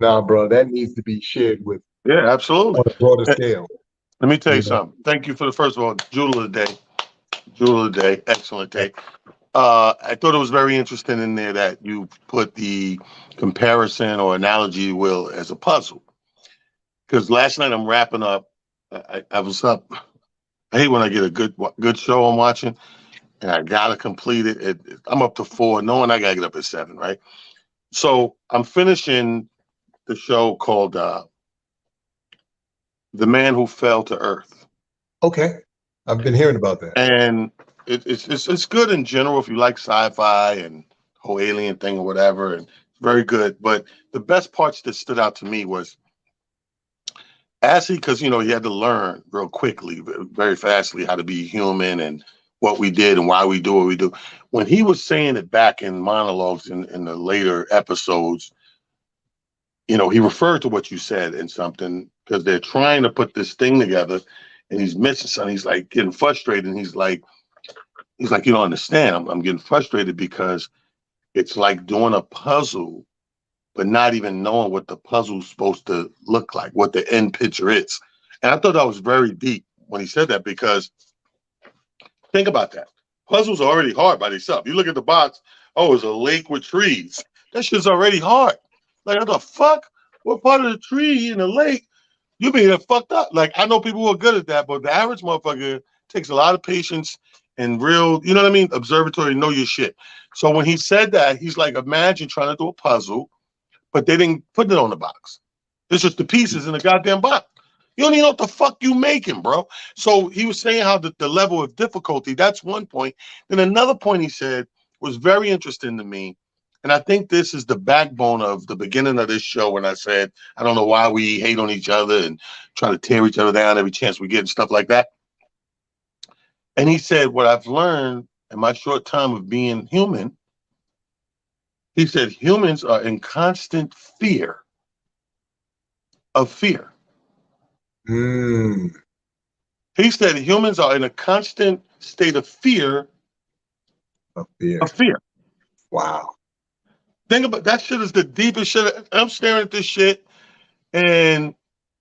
nah, bro, that needs to be shared with Yeah, absolutely. on a broader scale. Let me tell you something. Thank you for the first of all, jewel of the day. Jewel of the day. Excellent day. I thought it was very interesting in there that you put the comparison or analogy, will, as a puzzle. Because last night I'm wrapping up. I was up. I hate when I get a good show I'm watching and I gotta complete it. I'm up to 4, knowing I gotta get up at 7, right? So I'm finishing the show called "The Man Who Fell to Earth." Okay, I've been hearing about that. And it's good in general if you like sci-fi and whole alien thing or whatever. And very good. But the best parts that stood out to me was as because he had to learn real quickly, very fastly, how to be human and what we did and why we do what we do. When he was saying it back in monologues in the later episodes, he referred to what you said in something because they're trying to put this thing together and he's missing something. He's like getting frustrated and he's like, you don't understand. I'm getting frustrated because it's like doing a puzzle, but not even knowing what the puzzle's supposed to look like, what the end picture is. And I thought that was very deep when he said that because think about that. Puzzles are already hard by themselves. You look at the box, oh, it's a lake with trees. That shit's already hard. Like, what the fuck? What part of the tree in the lake? You being fucked up. Like, I know people who are good at that, but the average motherfucker takes a lot of patience and real, you know what I mean? Observatory, know your shit. So when he said that, he's like, imagine trying to do a puzzle, but they didn't put it on the box. It's just the pieces in the goddamn box. You don't even know what the fuck you making, bro. So he was saying how the level of difficulty, that's one point. Then another point he said was very interesting to me. And I think this is the backbone of the beginning of this show when I said, I don't know why we hate on each other and try to tear each other down every chance we get and stuff like that. And he said, what I've learned in my short time of being human, he said, humans are in constant fear of fear. Mm. He said humans are in a constant state of fear Of fear. of fear. Wow. Think about that shit is the deepest shit. I'm staring at this shit and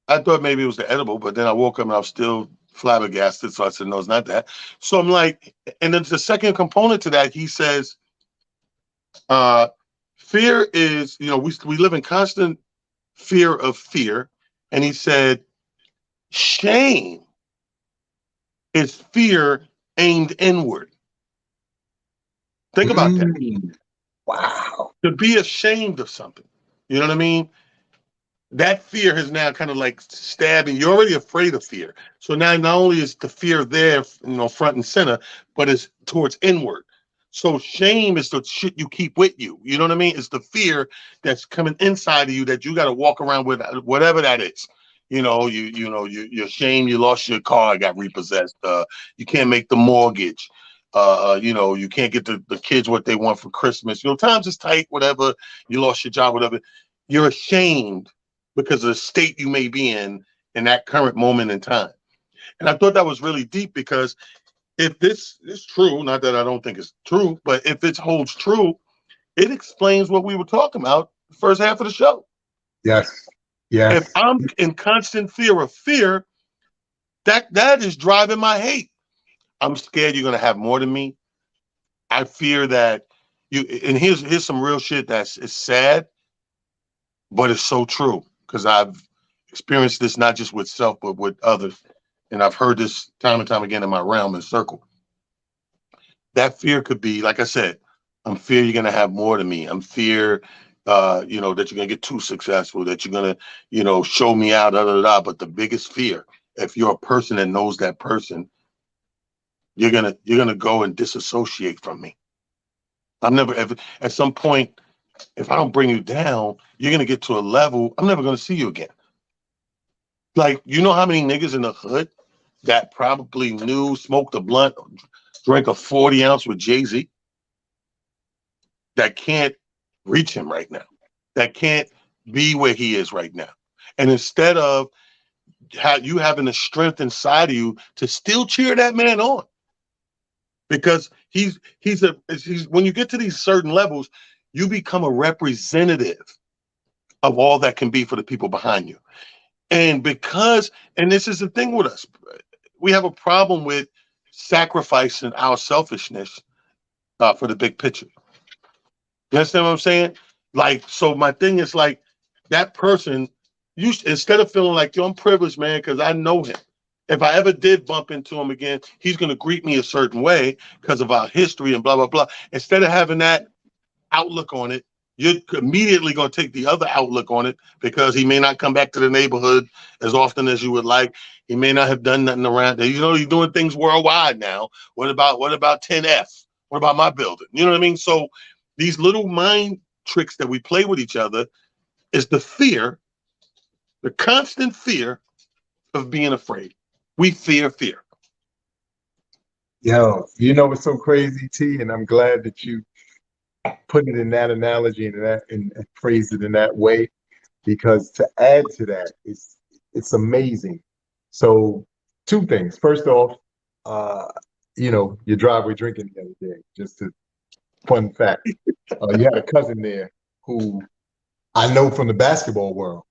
I thought maybe it was the edible, but then I woke up and I was still flabbergasted. So I said, no, it's not that. So I'm like, and then the second component to that, he says, fear is, we live in constant fear of fear. And he said, shame is fear aimed inward. Think about that. Wow. To be ashamed of something. You know what I mean? That fear has now kind of like stabbing. You're already afraid of fear. So now not only is the fear there, front and center, but it's towards inward. So shame is the shit you keep with you. You know what I mean? It's the fear that's coming inside of you that you got to walk around with, whatever that is. You're ashamed you lost your car, got repossessed. You can't make the mortgage. You can't get the kids what they want for Christmas. Times is tight, whatever. You lost your job, whatever. You're ashamed because of the state you may be in that current moment in time. And I thought that was really deep because if this is true, not that I don't think it's true, but if it holds true, it explains what we were talking about the first half of the show. Yes. Yes. If I'm in constant fear of fear, that is driving my hate. I'm scared you're going to have more than me. I fear that and here's some real shit it's sad, but it's so true because I've experienced this not just with self, but with others. And I've heard this time and time again in my realm and circle. That fear could be, like I said, I'm fear you're going to have more than me. I'm fear, that you're going to get too successful, that you're going to, show me out, But the biggest fear, if you're a person that knows that person, you're gonna go and disassociate from me. I'm never ever at some point, if I don't bring you down, you're gonna get to a level I'm never gonna see you again. Like, you know how many niggas in the hood that probably knew, smoked a blunt, drank a 40-ounce with Jay-Z that can't reach him right now, that can't be where he is right now. And instead of you having the strength inside of you to still cheer that man on, because he's when you get to these certain levels, you become a representative of all that can be for the people behind you. And this is the thing with us, we have a problem with sacrificing our selfishness for the big picture. You understand what I'm saying? Like, so my thing is like that person, instead of feeling like, yo, I'm privileged, man, because I know him. If I ever did bump into him again, he's going to greet me a certain way because of our history and blah, blah, blah. Instead of having that outlook on it, you're immediately going to take the other outlook on it because he may not come back to the neighborhood as often as you would like. He may not have done nothing around there. He's doing things worldwide now. What about 10F? What about my building? You know what I mean? So these little mind tricks that we play with each other is the fear, the constant fear of being afraid. We fear. Yo, you know what's so crazy, T? And I'm glad that you put it in that analogy and phrased it in that way, because to add to that, it's amazing. So, two things. First off, uh, your driveway drinking the other day. Just a fun fact. You had a cousin there who I know from the basketball world.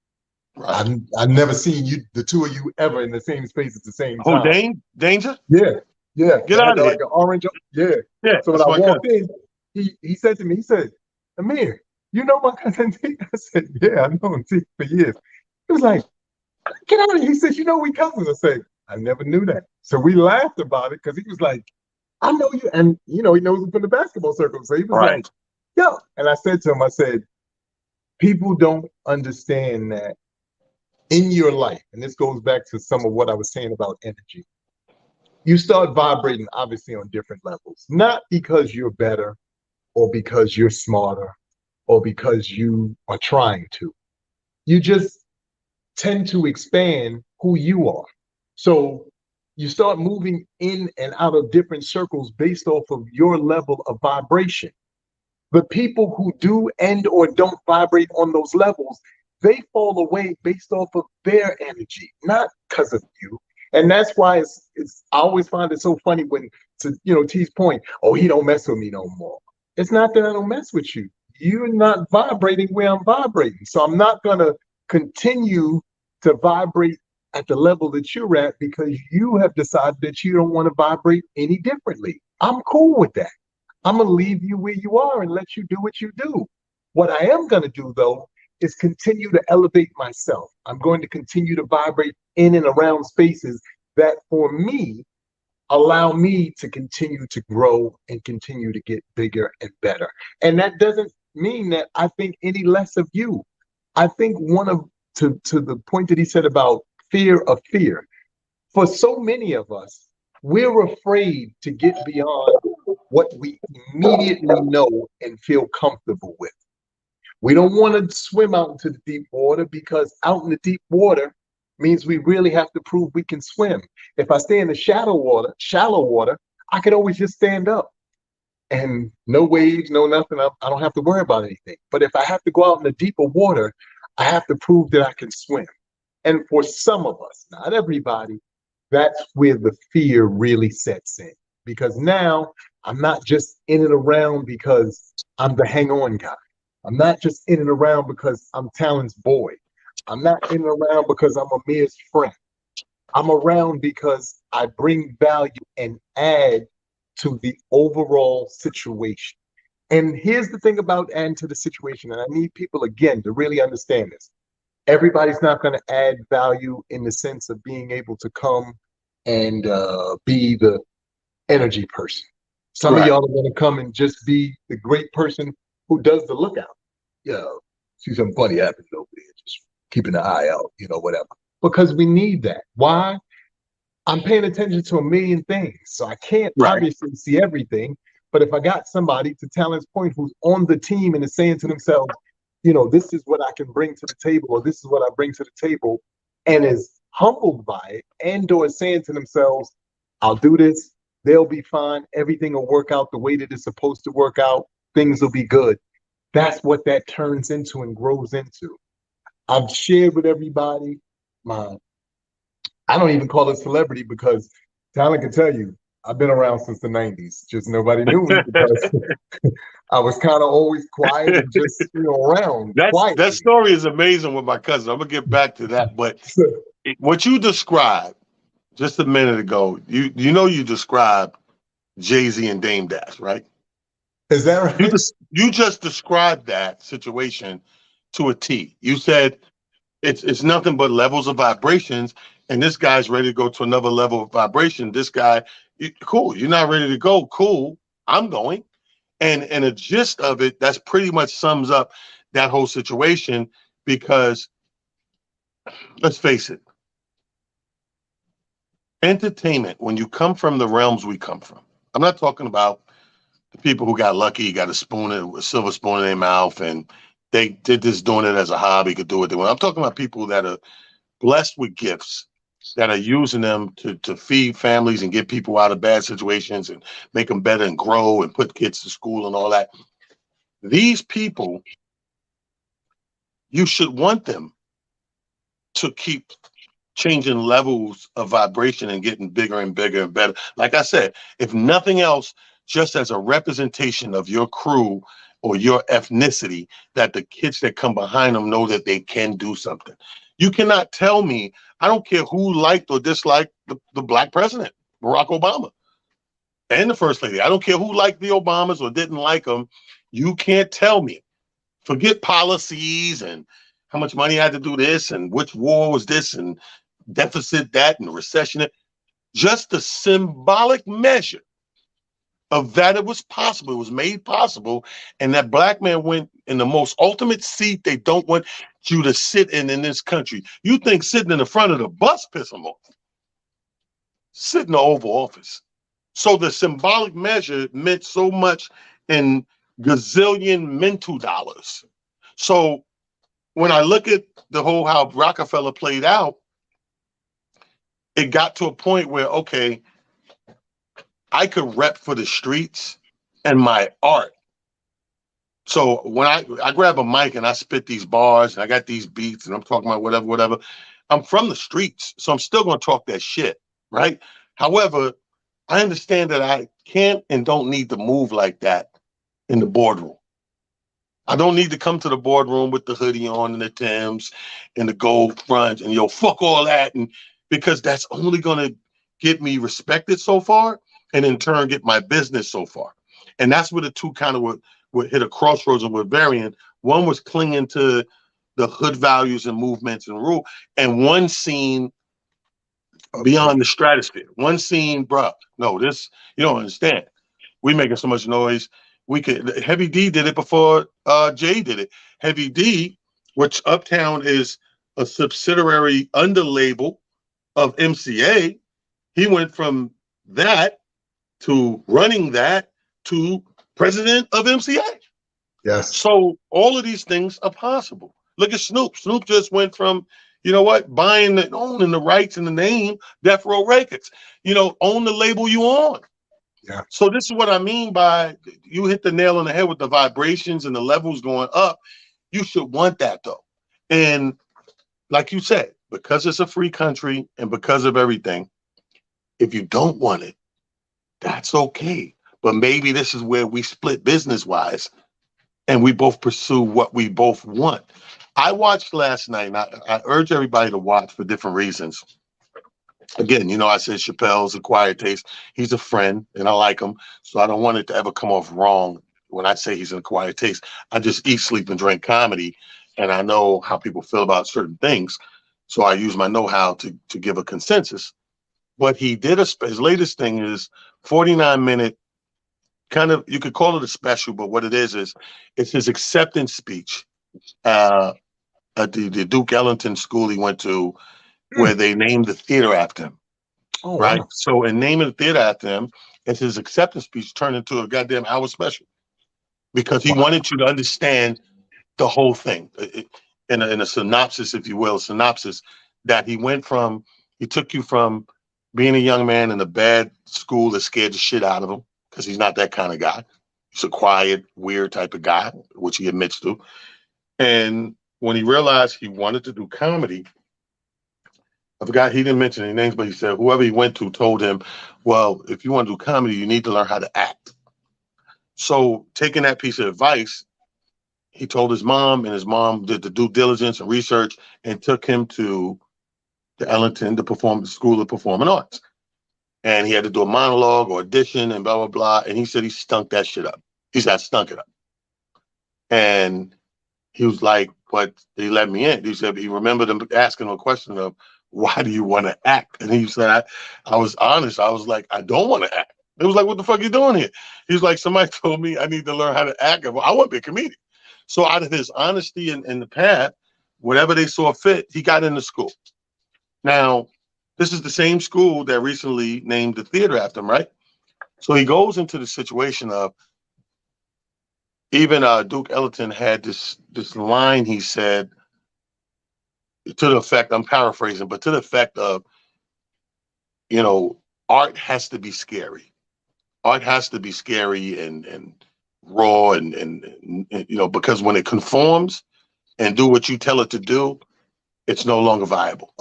Right. I've never seen you, the two of you, ever in the same space at the same Oh, time. Danger? Yeah, yeah. Get They had out of like here. an orange. Yeah. Yeah, So when that's I my cousin. walked in, he said to me, he said, "Amir, you know my cousin T?" I said, "Yeah, I know him T for years." He was like, "Get out of here." He said, "You know we cousins." I said, "I never knew that." So we laughed about it because he was like, "I know you," and he knows him from the basketball circle. So he was like, Right. "Yo," and I said to him, I said, "People don't understand that in your life," and this goes back to some of what I was saying about energy. You start vibrating obviously on different levels, not because you're better or because you're smarter or because you are trying to. You just tend to expand who you are. So you start moving in and out of different circles based off of your level of vibration. The people who do and or don't vibrate on those levels, they fall away based off of their energy, not because of you. And that's why it's I always find it so funny when, to T's point, oh, he don't mess with me no more. It's not that I don't mess with you. You're not vibrating where I'm vibrating. So I'm not gonna continue to vibrate at the level that you're at because you have decided that you don't want to vibrate any differently. I'm cool with that. I'm going to leave you where you are and let you do what you do. What I am going to do, though, is continue to elevate myself. I'm going to continue to vibrate in and around spaces that, for me, allow me to continue to grow and continue to get bigger and better. And that doesn't mean that I think any less of you. I think to the point that he said about fear of fear, for so many of us, we're afraid to get beyond what we immediately know and feel comfortable with. We don't want to swim out into the deep water because out in the deep water means we really have to prove we can swim. If I stay in the shallow water, I can always just stand up and no waves, no nothing. I don't have to worry about anything. But if I have to go out in the deeper water, I have to prove that I can swim. And for some of us, not everybody, that's where the fear really sets in. Because now I'm not just in and around because I'm the hang on guy. I'm not just in and around because I'm Talon's boy. I'm not in and around because I'm Amir's friend. I'm around because I bring value and add to the overall situation. And here's the thing about adding to the situation, and I need people again to really understand this. Everybody's not going to add value in the sense of being able to come and be the energy person. Some of Right. y'all are going to come and just be the great person who does the lookout. Yo, see something funny happening over there. Just keeping an eye out, whatever. Because we need that. Why? I'm paying attention to a million things. So I can't Right. obviously see everything. But if I got somebody, to Talent's point, who's on the team and is saying to themselves, this is what I can bring to the table, or this is what I bring to the table, and is humbled by it, and or saying to themselves, I'll do this, they'll be fine, everything will work out the way that it's supposed to work out, things will be good. That's what that turns into and grows into. I've shared with everybody my, I don't even call it celebrity because Talent can tell you, I've been around since the 90s. Just nobody knew me because I was kind of always quiet and just, around That quietly. story is amazing with my cousin. I'm gonna get back to that, but So, what you described just a minute ago, you described Jay-Z and Dame Dash, right? is that right? You just described that situation to a T. You said it's nothing but levels of vibrations, and this guy's ready to go to another level of vibration. This guy, cool. You're not ready to go. Cool. I'm going. And a gist of it, that's pretty much sums up that whole situation because let's face it, entertainment, when you come from the realms we come from, I'm not talking about the people who got lucky, got a silver spoon in their mouth, and they did this doing it as a hobby, could do it. I'm talking about people that are blessed with gifts, that are using them to feed families and get people out of bad situations and make them better and grow and put kids to school and all that. These people, you should want them to keep changing levels of vibration and getting bigger and bigger and better. Like I said, if nothing else, just as a representation of your crew or your ethnicity, that the kids that come behind them know that they can do something. You cannot tell me, I don't care who liked or disliked the black president, Barack Obama, and the first lady. I don't care who liked the Obamas or didn't like them. You can't tell me. Forget policies and how much money I had to do this and which war was this and deficit that and recession. Just the symbolic measure of that it was possible. It was made possible. And that black man went in the most ultimate seat they don't want you to sit in this country. You think sitting in the front of the bus piss them off. Sit in the Oval Office. So the symbolic measure meant so much in gazillion mental dollars. So when I look at the whole how Rockefeller played out, it got to a point where, okay, I could rep for the streets and my art. So when I grab a mic and I spit these bars and I got these beats and I'm talking about whatever, I'm from the streets. So I'm still going to talk that shit, right? However, I understand that I can't and don't need to move like that in the boardroom. I don't need to come to the boardroom with the hoodie on and the Timbs and the gold front and fuck all that. And because that's only going to get me respected so far and in turn get my business so far. And that's where the two kind of would hit a crossroads and were varying. One was clinging to the hood values and movements and rule. And one seen beyond the stratosphere. One seen, bruh, no, this, you don't understand. We making so much noise. We could. Heavy D did it before Jay did it. Heavy D, which Uptown is a subsidiary under label of MCA, he went from that to running that to president of MCA. Yes. So all of these things are possible. Look at Snoop. Snoop just went from, you know what, buying and owning the rights and the name Death Row Records. Own the label you on. Yeah. So this is what I mean by you hit the nail on the head with the vibrations and the levels going up. You should want that though. And like you said, because it's a free country and because of everything, if you don't want it, that's okay. But maybe this is where we split business wise and we both pursue what we both want. I watched last night, and I urge everybody to watch for different reasons. Again, I said Chappelle's Acquired Taste. He's a friend, and I like him, so I don't want it to ever come off wrong when I say he's an acquired taste. I just eat, sleep, and drink comedy, and I know how people feel about certain things, so I use my know-how to give a consensus. But he did his latest thing is 49-minute, kind of, you could call it a special, but what it is it's his acceptance speech at the Duke Ellington school he went to, where they named the theater after him. Oh, right. Wow. So in naming the theater after him, it's his acceptance speech turned into a goddamn hour special because he wanted you to understand the whole thing in a synopsis, if you will, that he took you from being a young man in a bad school that scared the shit out of him because he's not that kind of guy. He's a quiet, weird type of guy, which he admits to. And when he realized he wanted to do comedy, I forgot, he didn't mention any names, but he said whoever he went to told him, well, if you want to do comedy, you need to learn how to act. So taking that piece of advice, he told his mom, and his mom did the due diligence and research and took him to the Ellington, the School of Performing Arts. And he had to do a monologue or audition and blah, blah, blah. And he said he stunk that shit up. He said, I stunk it up. And he was like, but he let me in. He said he remembered him asking him a question of, why do you want to act? And he said, I was honest. I was like, I don't want to act. It was like, what the fuck are you doing here? He was like, somebody told me I need to learn how to act. I want to be a comedian. So out of his honesty and the path, whatever they saw fit, he got into school. Now, this is the same school that recently named the theater after him, right? So he goes into the situation of, even Duke Ellington had this line he said to the effect, I'm paraphrasing, but to the effect of, you know, art has to be scary. Art has to be scary and raw and you know, because when it conforms and do what you tell it to do, it's no longer viable.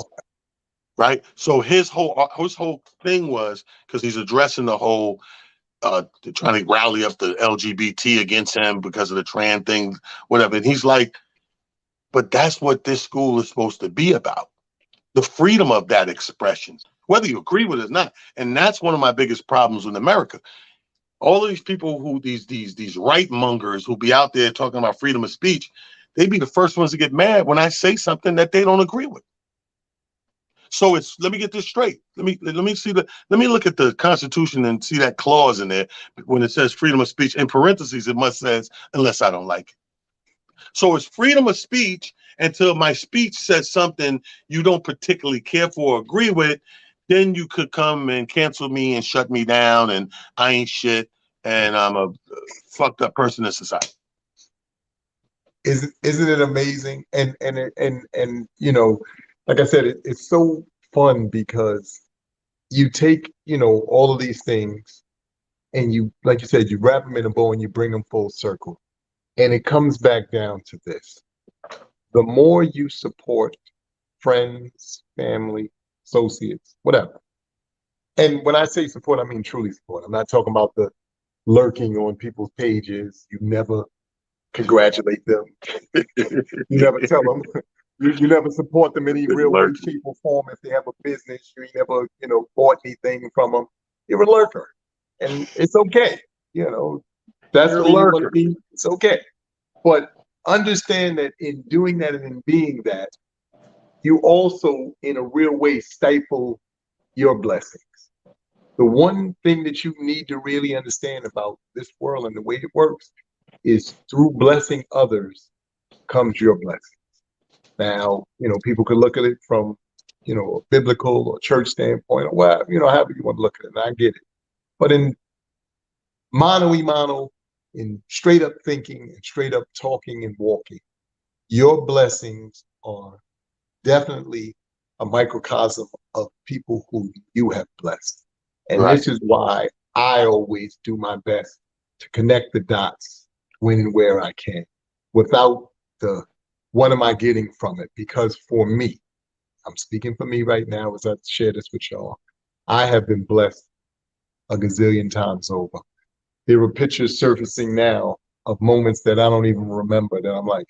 Right. So his whole thing was, because he's addressing the whole trying to rally up the LGBT against him because of the trans thing, whatever. And he's like, but that's what this school is supposed to be about. The freedom of that expression, whether you agree with it or not. And that's one of my biggest problems in America. All of these people who these right mongers who be out there talking about freedom of speech, they be the first ones to get mad when I say something that they don't agree with. So it's, let me get this straight. Let me look at the Constitution and see that clause in there when it says freedom of speech. In parentheses, it must says unless I don't like it. So it's freedom of speech until my speech says something you don't particularly care for or agree with. Then you could come and cancel me and shut me down, and I ain't shit, and I'm a fucked up person in society. Isn't it amazing? And you know, like I said, it's so fun because you take, you know, all of these things and you, like you said, you wrap them in a bow and you bring them full circle. And it comes back down to this. The more you support friends, family, associates, whatever. And when I say support, I mean truly support. I'm not talking about the lurking on people's pages. You never congratulate them. You never tell them. You never support them in any real way, shape, or form. If they have a business, you never, you know, bought anything from them. You're a lurker, and it's okay. You know, that's You're a where you want to lurker. be. It's okay, but understand that in doing that and in being that, you also, in a real way, stifle your blessings. The one thing that you need to really understand about this world and the way it works is through blessing others comes your blessing. Now, you know, people could look at it from, you know, a biblical or church standpoint, or well, you know, however you want to look at it, and I get it. But in mano y mano, in straight up thinking and straight up talking and walking, your blessings are definitely a microcosm of people who you have blessed. And Right. this is why I always do my best to connect the dots when and where I can without the what am I getting from it? Because for me, I'm speaking for me right now as I share this with y'all, I have been blessed a gazillion times over. There are pictures surfacing now of moments that I don't even remember that I'm like,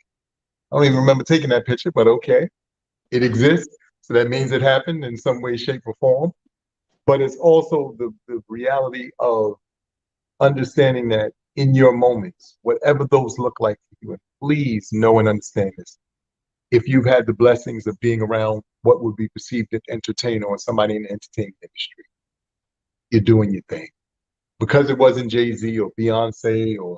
I don't even remember taking that picture, but okay, it exists. So that means it happened in some way, shape, or form. But it's also the reality of understanding that in your moments, whatever those look like for you, and please know and understand this. If you've had the blessings of being around what would be perceived as entertainer or somebody in the entertainment industry, you're doing your thing. Because it wasn't Jay-Z or Beyonce or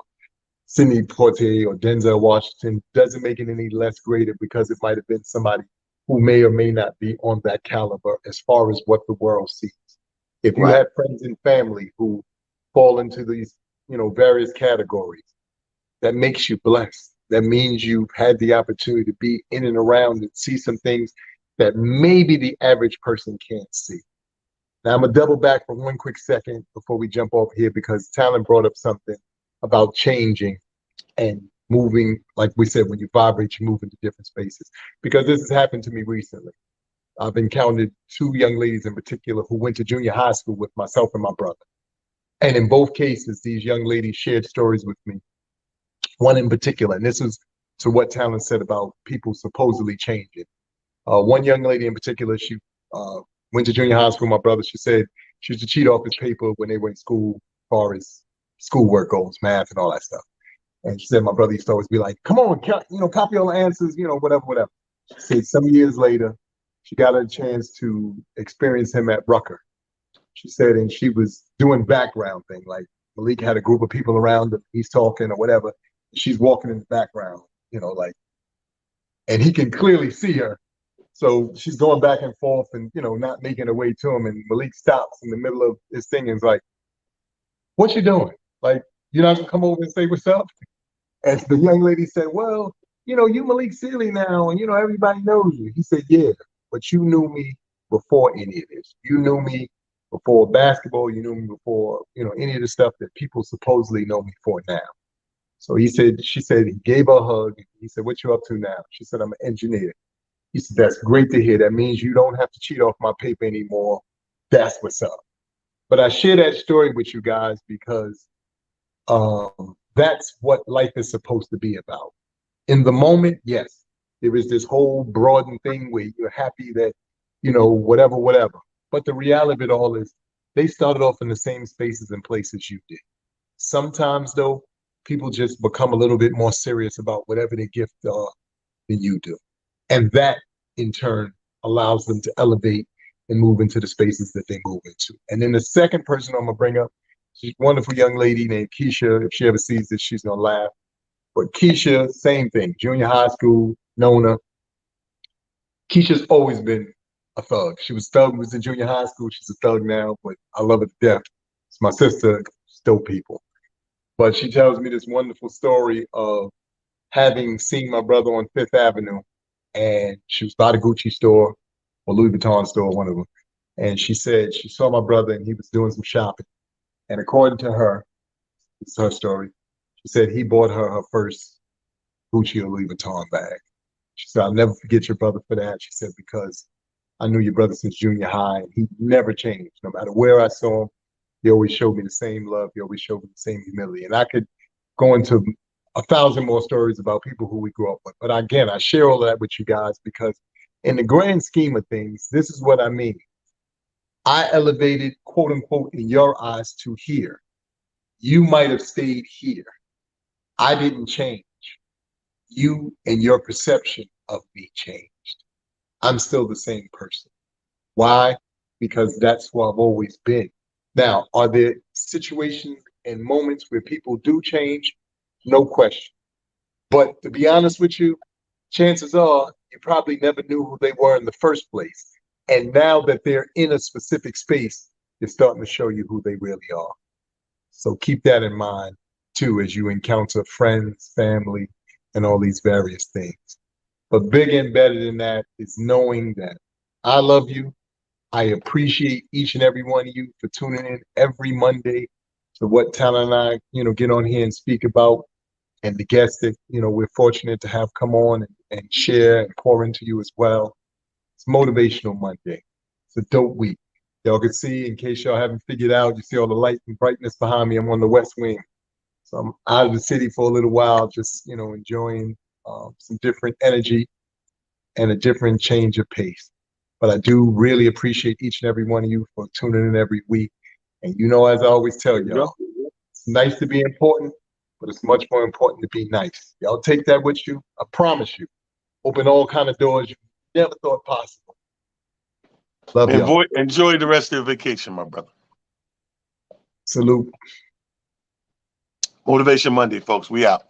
Sidney Poitier or Denzel Washington doesn't make it any less greater because it might have been somebody who may or may not be on that caliber as far as what the world sees. If you Right. have friends and family who fall into these, you know, various categories, that makes you blessed. That means you've had the opportunity to be in and around and see some things that maybe the average person can't see. Now, I'm going to double back for one quick second before we jump off here because Talon brought up something about changing and moving. Like we said, when you vibrate, you move into different spaces. Because this has happened to me recently. I've encountered two young ladies in particular who went to junior high school with myself and my brother. And in both cases, these young ladies shared stories with me. One in particular, and this is to what Talon said about people supposedly changing. One young lady in particular, she uh, went to junior high school. My brother, she said she used to cheat off his paper when they were in school, as far as schoolwork goes, math and all that stuff. And she said my brother used to always be like, "Come on, you know, copy all the answers, you know, whatever, whatever." She said some years later, she got a chance to experience him at Rucker. She said, and she was doing background thing, like Malik had a group of people around him, he's talking or whatever. She's walking in the background, you know, like, and he can clearly see her. So she's going back and forth and, you know, not making her way to him. And Malik stops in the middle of his thing and is like, "What you doing? Like, you're not gonna come over and say what's up?" And the young lady said, well, you Malik Sealy now, and everybody knows you. He said, yeah, but you knew me before any of this. You knew me before basketball. You knew me before, any of the stuff that people supposedly know me for now. So she said, he gave her a hug. He said, what you up to now? She said, I'm an engineer. He said, that's great to hear. That means you don't have to cheat off my paper anymore. That's what's up. But I share that story with you guys because that's what life is supposed to be about. In the moment, yes, there is this whole broadened thing where you're happy that, whatever, whatever. But the reality of it all is they started off in the same spaces and places you did. Sometimes, though, people just become a little bit more serious about whatever their gift are than you do. And that, in turn, allows them to elevate and move into the spaces that they move into. And then the second person I'm going to bring up, she's a wonderful young lady named Keisha. If she ever sees this, she's going to laugh. But Keisha, same thing, junior high school, Nona. Keisha's always been a thug. She was in junior high school. She's a thug now, but I love her to death. It's my sister, still people. But she tells me this wonderful story of having seen my brother on Fifth Avenue, and she was by the Gucci store or Louis Vuitton store, one of them. And she said she saw my brother and he was doing some shopping. And according to her, it's her story, she said he bought her first Gucci or Louis Vuitton bag. She said, I'll never forget your brother for that. She said, because I knew your brother since junior high and he never changed. No matter where I saw him, he always showed me the same love. He always showed me the same humility. And I could go into 1,000 more stories about people who we grew up with. But again, I share all of that with you guys because in the grand scheme of things, this is what I mean. I elevated, quote unquote, in your eyes to here. You might have stayed here. I didn't change. You and your perception of me changed. I'm still the same person. Why? Because that's who I've always been. Now, are there situations and moments where people do change? No question. But to be honest with you, chances are you probably never knew who they were in the first place. And now that they're in a specific space, they're starting to show you who they really are. So keep that in mind too as you encounter friends, family, and all these various things. But bigger and better than that is knowing that I love you. I appreciate each and every one of you for tuning in every Monday to what Tyler and I, get on here and speak about, and the guests that, we're fortunate to have come on and share and pour into you as well. It's Motivational Monday. It's a dope week. Y'all can see, in case y'all haven't figured out, you see all the light and brightness behind me. I'm on the West Wing. So I'm out of the city for a little while, just, enjoying some different energy and a different change of pace. But I do really appreciate each and every one of you for tuning in every week. And as I always tell y'all, it's nice to be important, but it's much more important to be nice. Y'all take that with you. I promise you. Open all kind of doors you never thought possible. Love y'all. Enjoy the rest of your vacation, my brother. Salute. Motivation Monday, folks. We out.